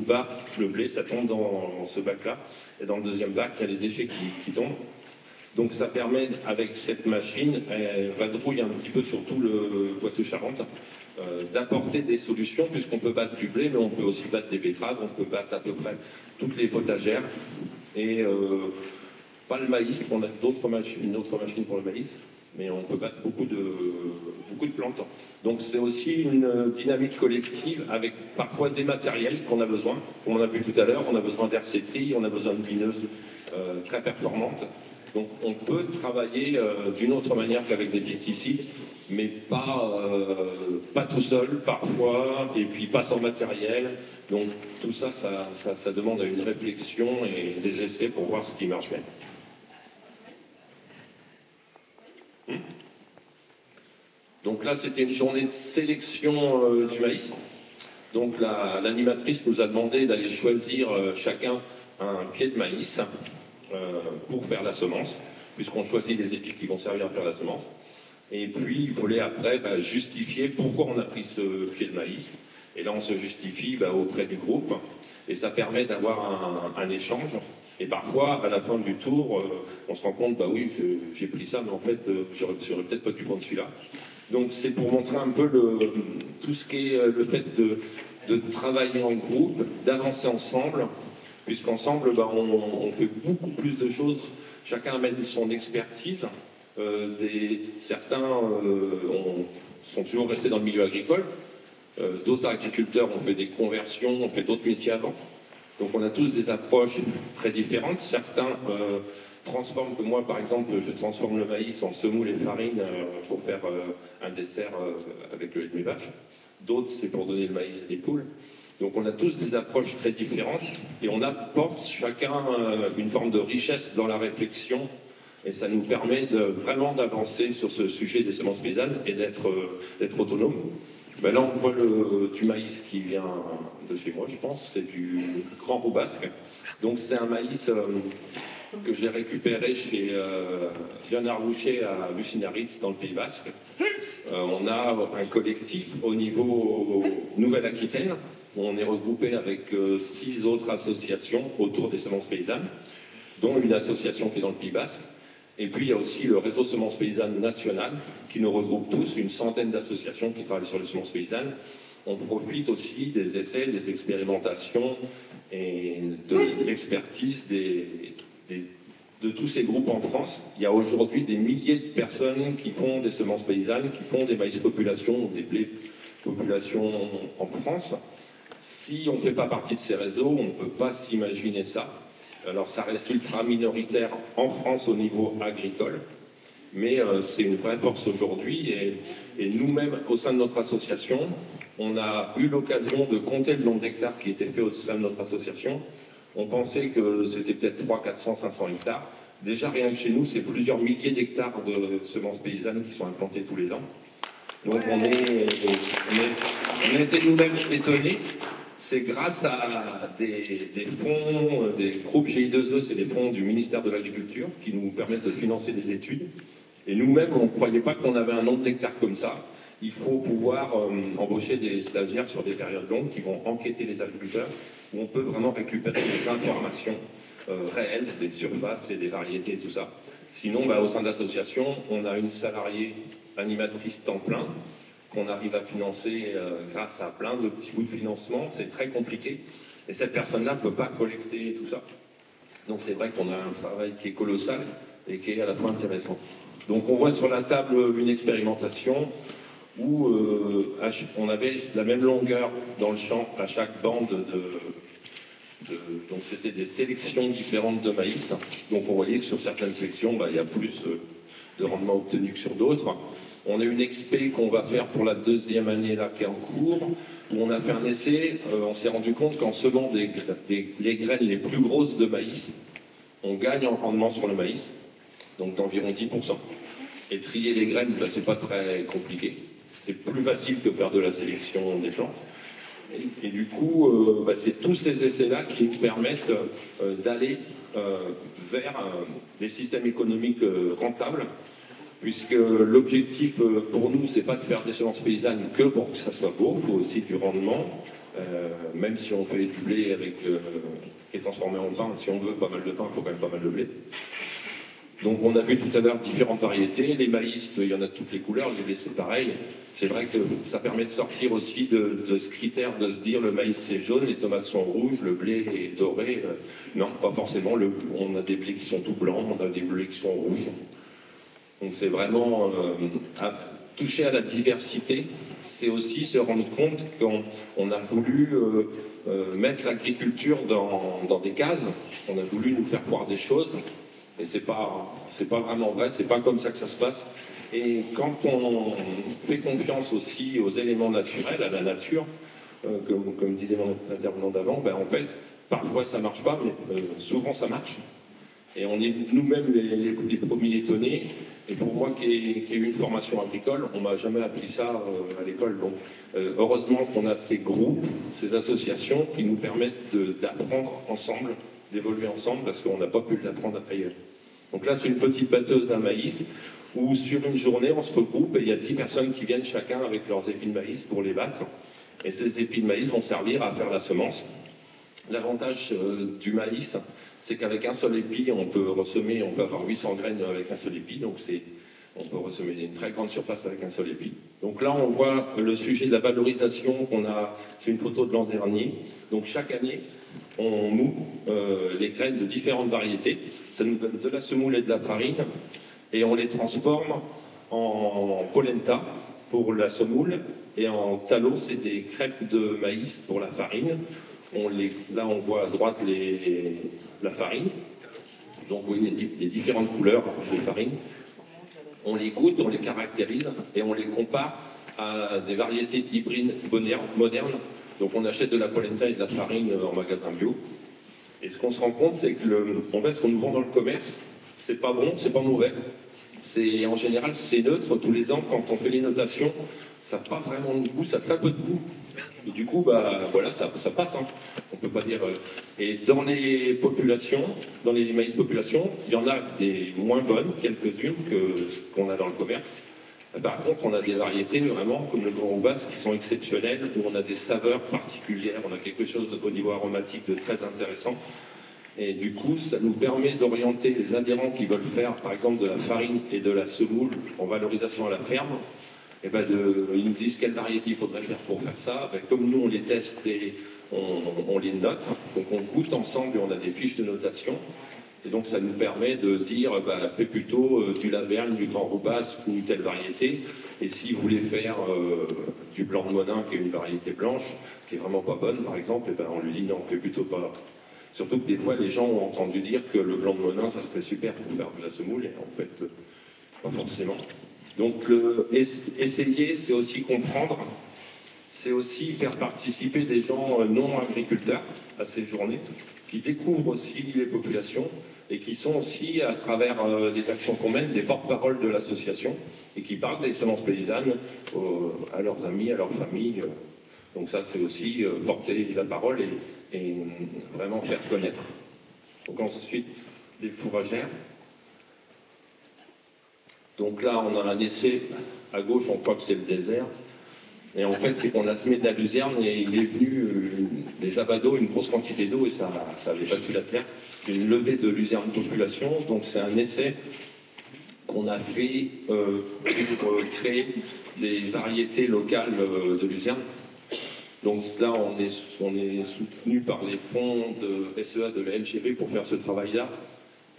[SPEAKER 9] bat le blé, ça tombe dans ce bac-là, et dans le deuxième bac, il y a les déchets qui tombent. Donc ça permet, avec cette machine, elle vadrouille un petit peu sur tout le Poitou-Charentes, d'apporter des solutions, puisqu'on peut battre du blé, mais on peut aussi battre des betteraves, on peut battre à peu près toutes les potagères, et pas le maïs, on a une autre machine pour le maïs, mais on peut battre beaucoup de plantes. Donc c'est aussi une dynamique collective avec parfois des matériels qu'on a besoin. Comme on a vu tout à l'heure, on a besoin d'hersétrie, on a besoin de bineuses très performantes. Donc on peut travailler d'une autre manière qu'avec des pesticides, mais pas tout seul parfois, et puis pas sans matériel. Donc tout ça, ça demande une réflexion et des essais pour voir ce qui marche bien. Donc là, c'était une journée de sélection du maïs. Donc l'animatrice nous a demandé d'aller choisir chacun un pied de maïs pour faire la semence, puisqu'on choisit les épis qui vont servir à faire la semence. Et puis, il fallait après justifier pourquoi on a pris ce pied de maïs. Et là, on se justifie auprès du groupe. Et ça permet d'avoir un échange. Et parfois, à la fin du tour, on se rend compte, oui, j'ai pris ça, mais en fait, j'aurais peut-être pas dû prendre celui-là. Donc, c'est pour montrer un peu tout ce qui est le fait de travailler en groupe, d'avancer ensemble, puisqu'ensemble, on fait beaucoup plus de choses. Chacun amène son expertise. Certains sont toujours restés dans le milieu agricole. D'autres agriculteurs ont fait des conversions, ont fait d'autres métiers avant. Donc on a tous des approches très différentes. Certains transforment, comme moi par exemple, je transforme le maïs en semoule et farine pour faire un dessert avec le lait de mes vaches. D'autres, c'est pour donner le maïs à des poules. Donc on a tous des approches très différentes et on apporte chacun une forme de richesse dans la réflexion et ça nous permet vraiment d'avancer sur ce sujet des semences paysannes et d'être autonome. Là on voit du maïs qui vient de chez moi, je pense, c'est du Grand Roubasque. Donc c'est un maïs que j'ai récupéré chez Léonard Boucher à Bucinaritz dans le Pays Basque. On a un collectif au niveau Nouvelle-Aquitaine. On est regroupé avec 6 autres associations autour des semences paysannes, dont une association qui est dans le Pays Basque. Et puis il y a aussi le réseau semences paysannes national qui nous regroupe tous, une centaine d'associations qui travaillent sur les semences paysannes. On profite aussi des essais, des expérimentations et de l'expertise de tous ces groupes en France. Il y a aujourd'hui des milliers de personnes qui font des semences paysannes, qui font des maïs population ou des blés population en France. Si on ne fait pas partie de ces réseaux, on ne peut pas s'imaginer ça. Alors ça reste ultra minoritaire en France au niveau agricole, mais c'est une vraie force aujourd'hui. Et nous-mêmes, au sein de notre association, on a eu l'occasion de compter le nombre d'hectares qui étaient faits au sein de notre association. On pensait que c'était peut-être 300, 400, 500 hectares. Déjà, rien que chez nous, c'est plusieurs milliers d'hectares de semences paysannes qui sont implantées tous les ans. Donc on était nous-mêmes étonnés. C'est grâce à des fonds, des groupes GI2E, c'est des fonds du ministère de l'Agriculture qui nous permettent de financer des études. Et nous-mêmes, on ne croyait pas qu'on avait un nombre d'hectares comme ça. Il faut pouvoir embaucher des stagiaires sur des périodes longues qui vont enquêter les agriculteurs, où on peut vraiment récupérer des informations réelles, des surfaces et des variétés et tout ça. Sinon, au sein de l'association, on a une salariée animatrice temps plein, qu'on arrive à financer grâce à plein de petits bouts de financement. C'est très compliqué. Et cette personne-là ne peut pas collecter tout ça. Donc c'est vrai qu'on a un travail qui est colossal et qui est à la fois intéressant. Donc on voit sur la table une expérimentation où on avait la même longueur dans le champ à chaque bande donc c'était des sélections différentes de maïs. Donc on voyait que sur certaines sélections, il y a plus de rendement obtenu que sur d'autres. On a une expé qu'on va faire pour la deuxième année là, qui est en cours, où on a fait un essai. On s'est rendu compte qu'en semant les graines les plus grosses de maïs, on gagne en rendement sur le maïs, donc d'environ 10%. Et trier les graines, c'est pas très compliqué. c'est plus facile que faire de la sélection des plantes. Et du coup, c'est tous ces essais-là qui nous permettent d'aller vers des systèmes économiques rentables, puisque l'objectif pour nous, c'est pas de faire des semences paysannes que pour que ça soit beau, il faut aussi du rendement, même si on fait du blé qui est transformé en pain, si on veut pas mal de pain, il faut quand même pas mal de blé. Donc on a vu tout à l'heure différentes variétés, les maïs, il y en a de toutes les couleurs, les blés c'est pareil. C'est vrai que ça permet de sortir aussi de ce critère de se dire le maïs c'est jaune, les tomates sont rouges, le blé est doré. Non, pas forcément, on a des blés qui sont tout blancs, on a des blés qui sont rouges. Donc c'est vraiment toucher à la diversité, c'est aussi se rendre compte qu'on a voulu mettre l'agriculture dans des cases, on a voulu nous faire croire des choses. Et c'est pas vraiment vrai, c'est pas comme ça que ça se passe. Et quand on fait confiance aussi aux éléments naturels, à la nature, comme disait mon intervenant d'avant, en fait, parfois ça marche pas, mais souvent ça marche. Et on est nous-mêmes les premiers étonnés. Et pour moi qui ai eu une formation agricole, on m'a jamais appris ça à l'école. Donc heureusement qu'on a ces groupes, ces associations qui nous permettent d'apprendre ensemble, d'évoluer ensemble, parce qu'on n'a pas pu l'apprendre ailleurs. Donc là, c'est une petite batteuse d'un maïs, où sur une journée, on se regroupe et il y a 10 personnes qui viennent chacun avec leurs épis de maïs pour les battre. Et ces épis de maïs vont servir à faire la semence. L'avantage du maïs, c'est qu'avec un seul épi, on peut avoir 800 graines avec un seul épi, donc on peut ressemer une très grande surface avec un seul épi. Donc là, on voit le sujet de la valorisation qu'on a, c'est une photo de l'an dernier. Donc chaque année, on moue les graines de différentes variétés. Ça nous donne de la semoule et de la farine. Et on les transforme en polenta pour la semoule. Et en tallow, c'est des crêpes de maïs pour la farine. Là, on voit à droite la farine. Donc vous voyez les différentes couleurs des farines. On les goûte, on les caractérise et on les compare à des variétés hybrides modernes. Donc on achète de la polenta et de la farine en magasin bio. Et ce qu'on se rend compte, c'est que ce qu'on nous vend dans le commerce, c'est pas bon, c'est pas mauvais. En général, c'est neutre. Tous les ans, quand on fait les notations, ça n'a pas vraiment de goût, ça a très peu de goût. Et du coup, voilà, ça passe. Hein. On peut pas dire. Et dans les populations, dans les maïs populations, il y en a des moins bonnes, quelques-unes, que ce qu'on a dans le commerce. Par contre, on a des variétés vraiment comme le Grand Roubasse qui sont exceptionnelles, où on a des saveurs particulières, on a quelque chose au niveau aromatique de très intéressant. Et du coup, ça nous permet d'orienter les adhérents qui veulent faire, par exemple, de la farine et de la semoule en valorisation à la ferme. Et ils nous disent quelle variété il faudrait faire pour faire ça. Comme nous, on les teste et on les note, donc on goûte ensemble et on a des fiches de notation. Et donc ça nous permet de dire, fais plutôt du Lavergne, du Grand Roubasse ou telle variété. Et si vous voulez faire du blanc de Monin, qui est une variété blanche, qui est vraiment pas bonne par exemple, on lui dit non, on fait plutôt pas. Surtout que des fois les gens ont entendu dire que le blanc de Monin ça serait super pour faire de la semoule, et en fait pas forcément. Donc essayer, c'est aussi comprendre, c'est aussi faire participer des gens non agriculteurs à ces journées, qui découvrent aussi les populations et qui sont aussi, à travers les actions qu'on mène, des porte-parole de l'association et qui parlent des semences paysannes à leurs amis, à leurs familles. Donc ça, c'est aussi porter la parole et vraiment faire connaître. Donc ensuite, les fourragères. Donc là, on a un essai à gauche, on croit que c'est le désert. Et en fait, c'est qu'on a semé de la luzerne et il est venu des abados, une grosse quantité d'eau et ça avait battu la terre. C'est une levée de luzerne population, donc c'est un essai qu'on a fait pour créer des variétés locales de luzerne. Donc là, on est soutenu par les fonds de SEA de la LGB pour faire ce travail-là.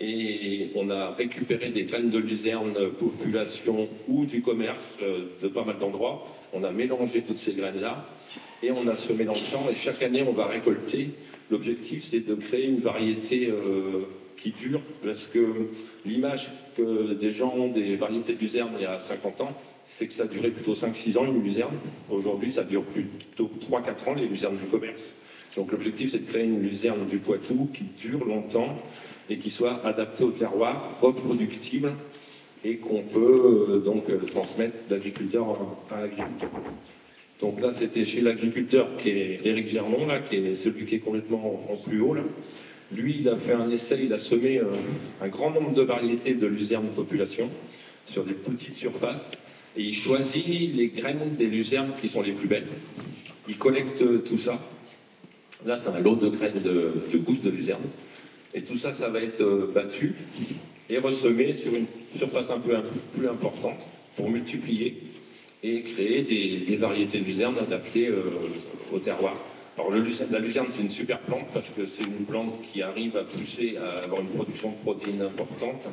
[SPEAKER 9] Et on a récupéré des graines de luzerne population ou du commerce de pas mal d'endroits. On a mélangé toutes ces graines-là et on a semé dans le champ. Et chaque année, on va récolter. L'objectif, c'est de créer une variété qui dure, parce que l'image que des gens ont des variétés de luzerne il y a 50 ans, c'est que ça durait plutôt 5-6 ans, une luzerne. Aujourd'hui, ça dure plutôt 3-4 ans, les luzernes du commerce. Donc l'objectif, c'est de créer une luzerne du Poitou qui dure longtemps et qui soit adaptée au terroir, reproductible et qu'on peut donc transmettre d'agriculteur à agriculteur. Donc là, c'était chez l'agriculteur qui est Éric Germont, là, qui est celui qui est complètement en plus haut. Là. Lui, il a fait un essai, il a semé un grand nombre de variétés de luzerne population sur des petites surfaces, et il choisit les graines des luzernes qui sont les plus belles. Il collecte tout ça. Là, c'est un lot de graines de gousses de luzerne. Et tout ça, ça va être battu et ressemé sur une surface un peu plus importante pour multiplier et créer des variétés de luzerne adaptées au terroir. Alors la luzerne, c'est une super plante parce que c'est une plante qui arrive à pousser à avoir une production de protéines importante.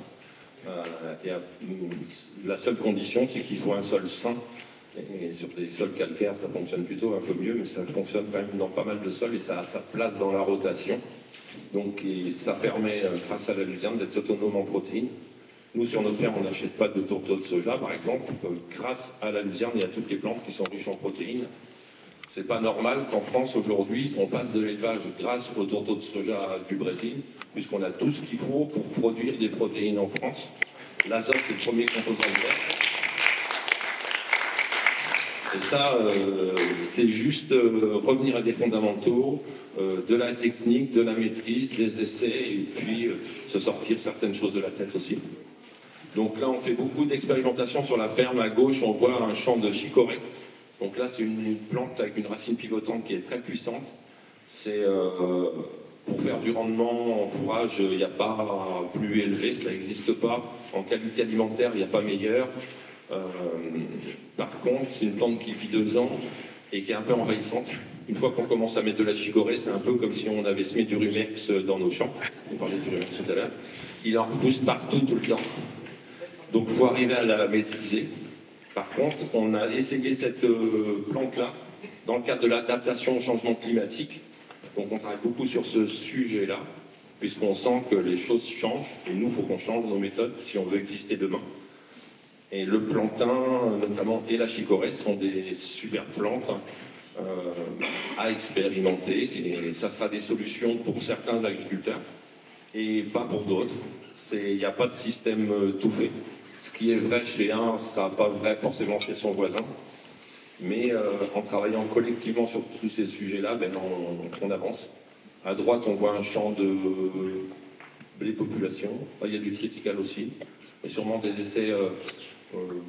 [SPEAKER 9] La seule condition, c'est qu'il faut un sol sain. Et sur des sols calcaires, ça fonctionne plutôt un peu mieux, mais ça fonctionne quand même dans pas mal de sols et ça a sa place dans la rotation. Donc ça permet, grâce à la luzerne, d'être autonome en protéines. Nous, sur notre ferme, on n'achète pas de tourteaux de soja, par exemple. Grâce à la luzerne, il y a toutes les plantes qui sont riches en protéines. C'est pas normal qu'en France, aujourd'hui, on fasse de l'élevage grâce aux tourteaux de soja du Brésil, puisqu'on a tout ce qu'il faut pour produire des protéines en France. L'azote, c'est le premier composant de l'air. Et ça, c'est juste revenir à des fondamentaux, de la technique, de la maîtrise, des essais, et puis se sortir certaines choses de la tête aussi. Donc là, on fait beaucoup d'expérimentations sur la ferme. À gauche, on voit un champ de chicorée. Donc là, c'est une plante avec une racine pivotante qui est très puissante. C'est pour faire du rendement en fourrage, il n'y a pas plus élevé, ça n'existe pas. En qualité alimentaire, il n'y a pas meilleur. Par contre, c'est une plante qui vit 2 ans et qui est un peu envahissante. Une fois qu'on commence à mettre de la chicorée, c'est un peu comme si on avait semé du rumex dans nos champs. On parlait du rumex tout à l'heure. Il en repousse partout, tout le temps. Donc, il faut arriver à la maîtriser. Par contre, on a essayé cette plante-là dans le cadre de l'adaptation au changement climatique. Donc, on travaille beaucoup sur ce sujet-là, puisqu'on sent que les choses changent. Et nous, il faut qu'on change nos méthodes si on veut exister demain. Et le plantain, notamment, et la chicorée sont des super plantes à expérimenter. Et ça sera des solutions pour certains agriculteurs et pas pour d'autres. Il n'y a pas de système tout fait. Ce qui est vrai chez un ne sera pas vrai forcément chez son voisin. Mais en travaillant collectivement sur tous ces sujets-là, ben, on avance. À droite, on voit un champ de blé population. Il y a du triticale aussi. Et sûrement des essais...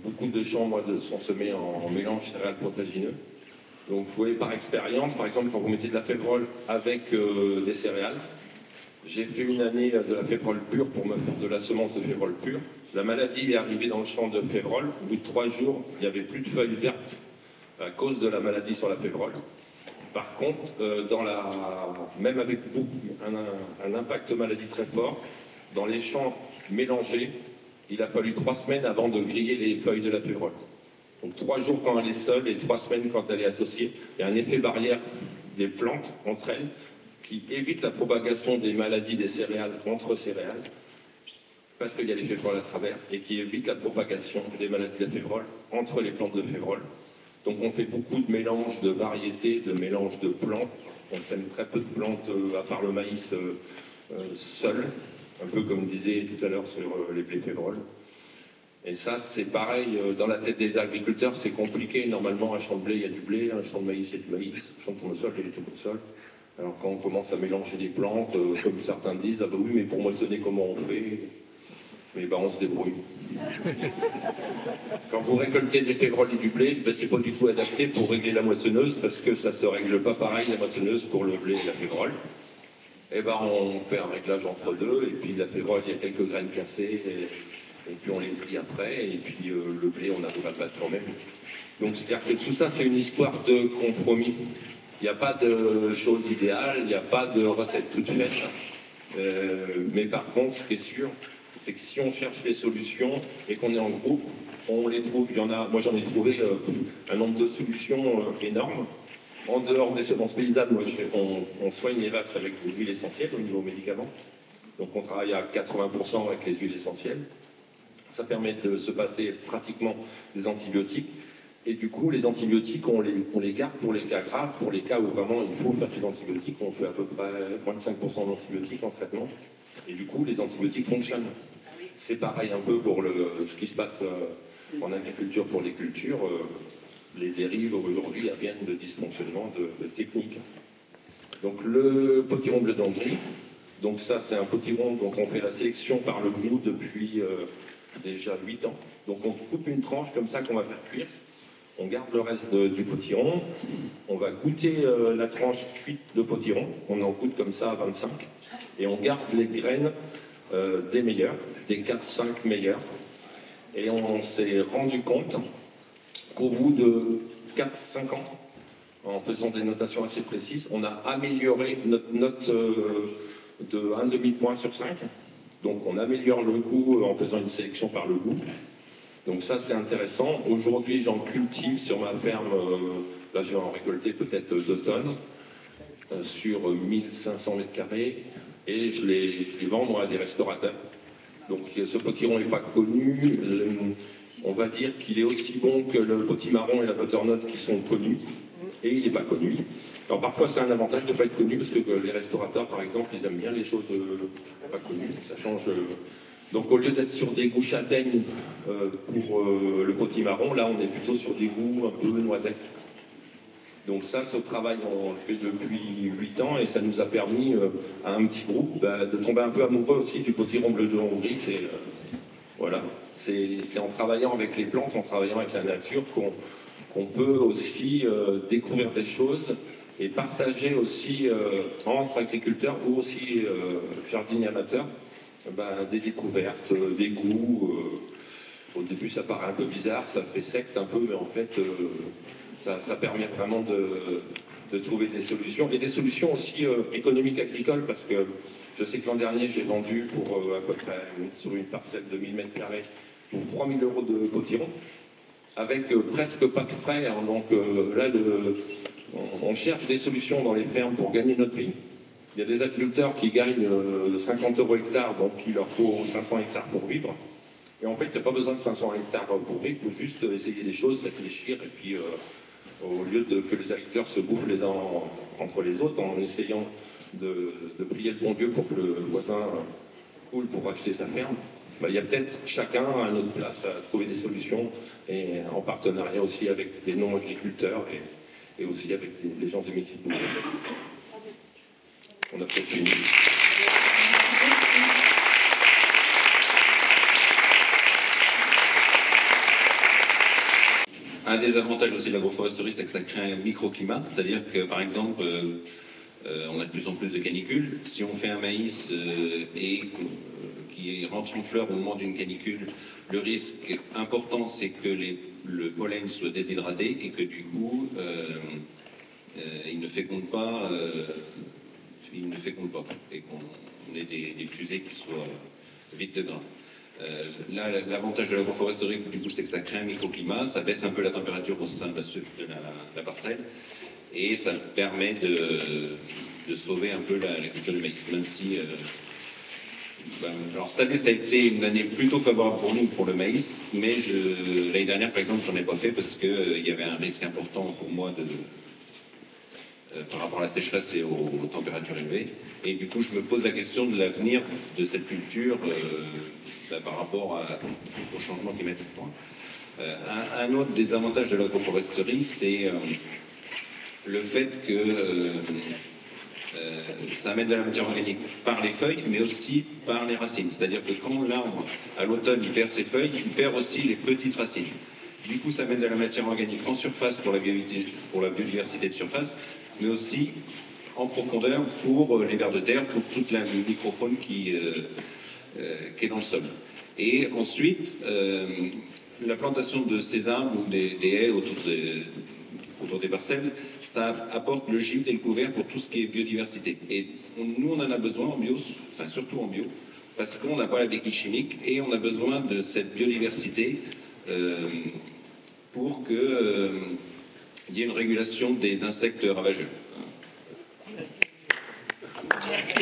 [SPEAKER 9] beaucoup de champs sont semés en mélange céréales protéagineux. Donc vous voyez par expérience, par exemple quand vous mettez de la févrole avec des céréales, j'ai fait une année de la févrole pure pour me faire de la semence de févrole pure. La maladie est arrivée dans le champ de févrole. Au bout de 3 jours, il n'y avait plus de feuilles vertes à cause de la maladie sur la févrole. Par contre, même avec un impact maladie très fort, dans les champs mélangés, il a fallu 3 semaines avant de griller les feuilles de la févrole. Donc 3 jours quand elle est seule et 3 semaines quand elle est associée. Il y a un effet barrière des plantes entre elles qui évite la propagation des maladies des céréales entre céréales, parce qu'il y a les févroles à travers, et qui évite la propagation des maladies de la févrole entre les plantes de févrole. Donc on fait beaucoup de mélanges de variétés, de mélanges de plantes. On sème très peu de plantes, à part le maïs seul, un peu comme disait tout à l'heure sur les blés févroles. Et ça, c'est pareil, dans la tête des agriculteurs, c'est compliqué. Normalement, un champ de blé, il y a du blé, un champ de maïs, il y a du maïs, un champ de tournesol, il y a du tournesol. Alors quand on commence à mélanger des plantes, comme certains disent, ah bah oui, mais pour moissonner, comment on fait? Mais ben, on se débrouille. Quand vous récoltez des févroles et du blé, ben, c'est pas du tout adapté pour régler la moissonneuse, parce que ça se règle pas pareil, la moissonneuse, pour le blé et la févrole. Et ben, on fait un réglage entre deux, et puis la févrole, il y a quelques graines cassées, et puis on les trie après, et puis le blé, on arrive à le battre quand même. Donc c'est-à-dire que tout ça, c'est une histoire de compromis. Il n'y a pas de choses idéales, il n'y a pas de recette toute faite. Mais par contre, ce qui est sûr, c'est que si on cherche les solutions et qu'on est en groupe, on les trouve. Il y en a, moi j'en ai trouvé un nombre de solutions énormes. En dehors des semences paysannes, on soigne les vaches avec des huiles essentielles au niveau médicaments. Donc on travaille à 80% avec les huiles essentielles. Ça permet de se passer pratiquement des antibiotiques. Et du coup, les antibiotiques, on les garde pour les cas graves, pour les cas où vraiment il faut faire des antibiotiques. On fait à peu près moins de 5% d'antibiotiques en traitement. Et du coup, les antibiotiques fonctionnent. C'est pareil un peu pour ce qui se passe en agriculture pour les cultures. Les dérives aujourd'hui viennent de dysfonctionnements de techniques. Donc le potiron bleu d'Hongrie, donc ça c'est un potiron dont on fait la sélection par le goût depuis déjà 8 ans. Donc on coupe une tranche comme ça qu'on va faire cuire. On garde le reste du potiron. On va goûter la tranche cuite de potiron. On en goûte comme ça à 25. Et on garde les graines des meilleurs, des 4-5 meilleurs. Et on s'est rendu compte qu'au bout de 4-5 ans, en faisant des notations assez précises, on a amélioré notre note de 1,5 point sur 5. Donc on améliore le goût en faisant une sélection par le goût. Donc ça c'est intéressant. Aujourd'hui j'en cultive sur ma ferme, là je vais en récolter peut-être 2 tonnes, sur 1500 mètres carrés, et je les vends moi à des restaurateurs. Donc ce potiron n'est pas connu, on va dire qu'il est aussi bon que le potimarron et la butternut qui sont connus, et il n'est pas connu. Alors parfois c'est un avantage de ne pas être connu, parce que les restaurateurs par exemple, ils aiment bien les choses pas connues, ça change. Donc au lieu d'être sur des goûts châtaignes pour le potimarron, là on est plutôt sur des goûts un peu noisettes. Donc ça, ce travail, on le fait depuis 8 ans, et ça nous a permis à un petit groupe de tomber un peu amoureux aussi du potiron bleu de Hongrie. Voilà, c'est en travaillant avec les plantes, en travaillant avec la nature qu'on peut aussi découvrir des choses et partager aussi entre agriculteurs ou aussi jardiniers amateurs des découvertes, des goûts. Au début ça paraît un peu bizarre, ça fait secte un peu, mais en fait ça permet vraiment de trouver des solutions, et des solutions aussi économiques agricoles, parce que je sais que l'an dernier j'ai vendu pour à peu près sur une parcelle de 1000 mètres carrés pour 3000 € de potiron, avec presque pas de frais, hein. Donc là on cherche des solutions dans les fermes pour gagner notre vie. Il y a des agriculteurs qui gagnent 50 € hectare, donc il leur faut 500 hectares pour vivre. Et en fait, il n'y a pas besoin de 500 hectares pour vivre, il faut juste essayer des choses, réfléchir, et puis au lieu que les agriculteurs se bouffent les uns entre les autres, en essayant de prier le bon Dieu pour que le voisin coule pour acheter sa ferme, il y a peut-être chacun à notre place à trouver des solutions, et en partenariat aussi avec des non-agriculteurs et aussi avec les gens des métiers de boulot. On a peut-être une...
[SPEAKER 10] Un des avantages aussi de l'agroforesterie, c'est que ça crée un microclimat, c'est-à-dire que par exemple, on a de plus en plus de canicules. Si on fait un maïs qui rentre en fleur au moment d'une canicule, le risque important c'est que le pollen soit déshydraté et que du coup il ne féconde pas, et qu'on ait des fusées qui soient vides de grains. Là, l'avantage de l'agroforesterie, du coup, c'est que ça crée un microclimat, ça baisse un peu la température au sein de la parcelle, et ça permet de sauver un peu la culture du maïs, même si... alors cette année, ça a été une année plutôt favorable pour nous, pour le maïs, mais l'année dernière, par exemple, j'en ai pas fait parce qu'il y avait un risque important pour moi par rapport à la sécheresse et aux températures élevées. Et du coup, je me pose la question de l'avenir de cette culture par rapport au changement climatique. Un autre des avantages de l'agroforesterie, c'est le fait que ça amène de la matière organique par les feuilles, mais aussi par les racines. C'est-à-dire que quand l'arbre, à l'automne, il perd ses feuilles, il perd aussi les petites racines. Du coup, ça amène de la matière organique en surface pour la biodiversité de surface, mais aussi en profondeur pour les vers de terre, pour toute la microfaune qui est dans le sol. Et ensuite, la plantation de ces arbres ou des haies autour des parcelles, ça apporte le gîte et le couvert pour tout ce qui est biodiversité. Et nous, on en a besoin en bio, enfin surtout en bio, parce qu'on n'a pas la béquille chimique et on a besoin de cette biodiversité pour qu'il y ait une régulation des insectes ravageurs. Merci.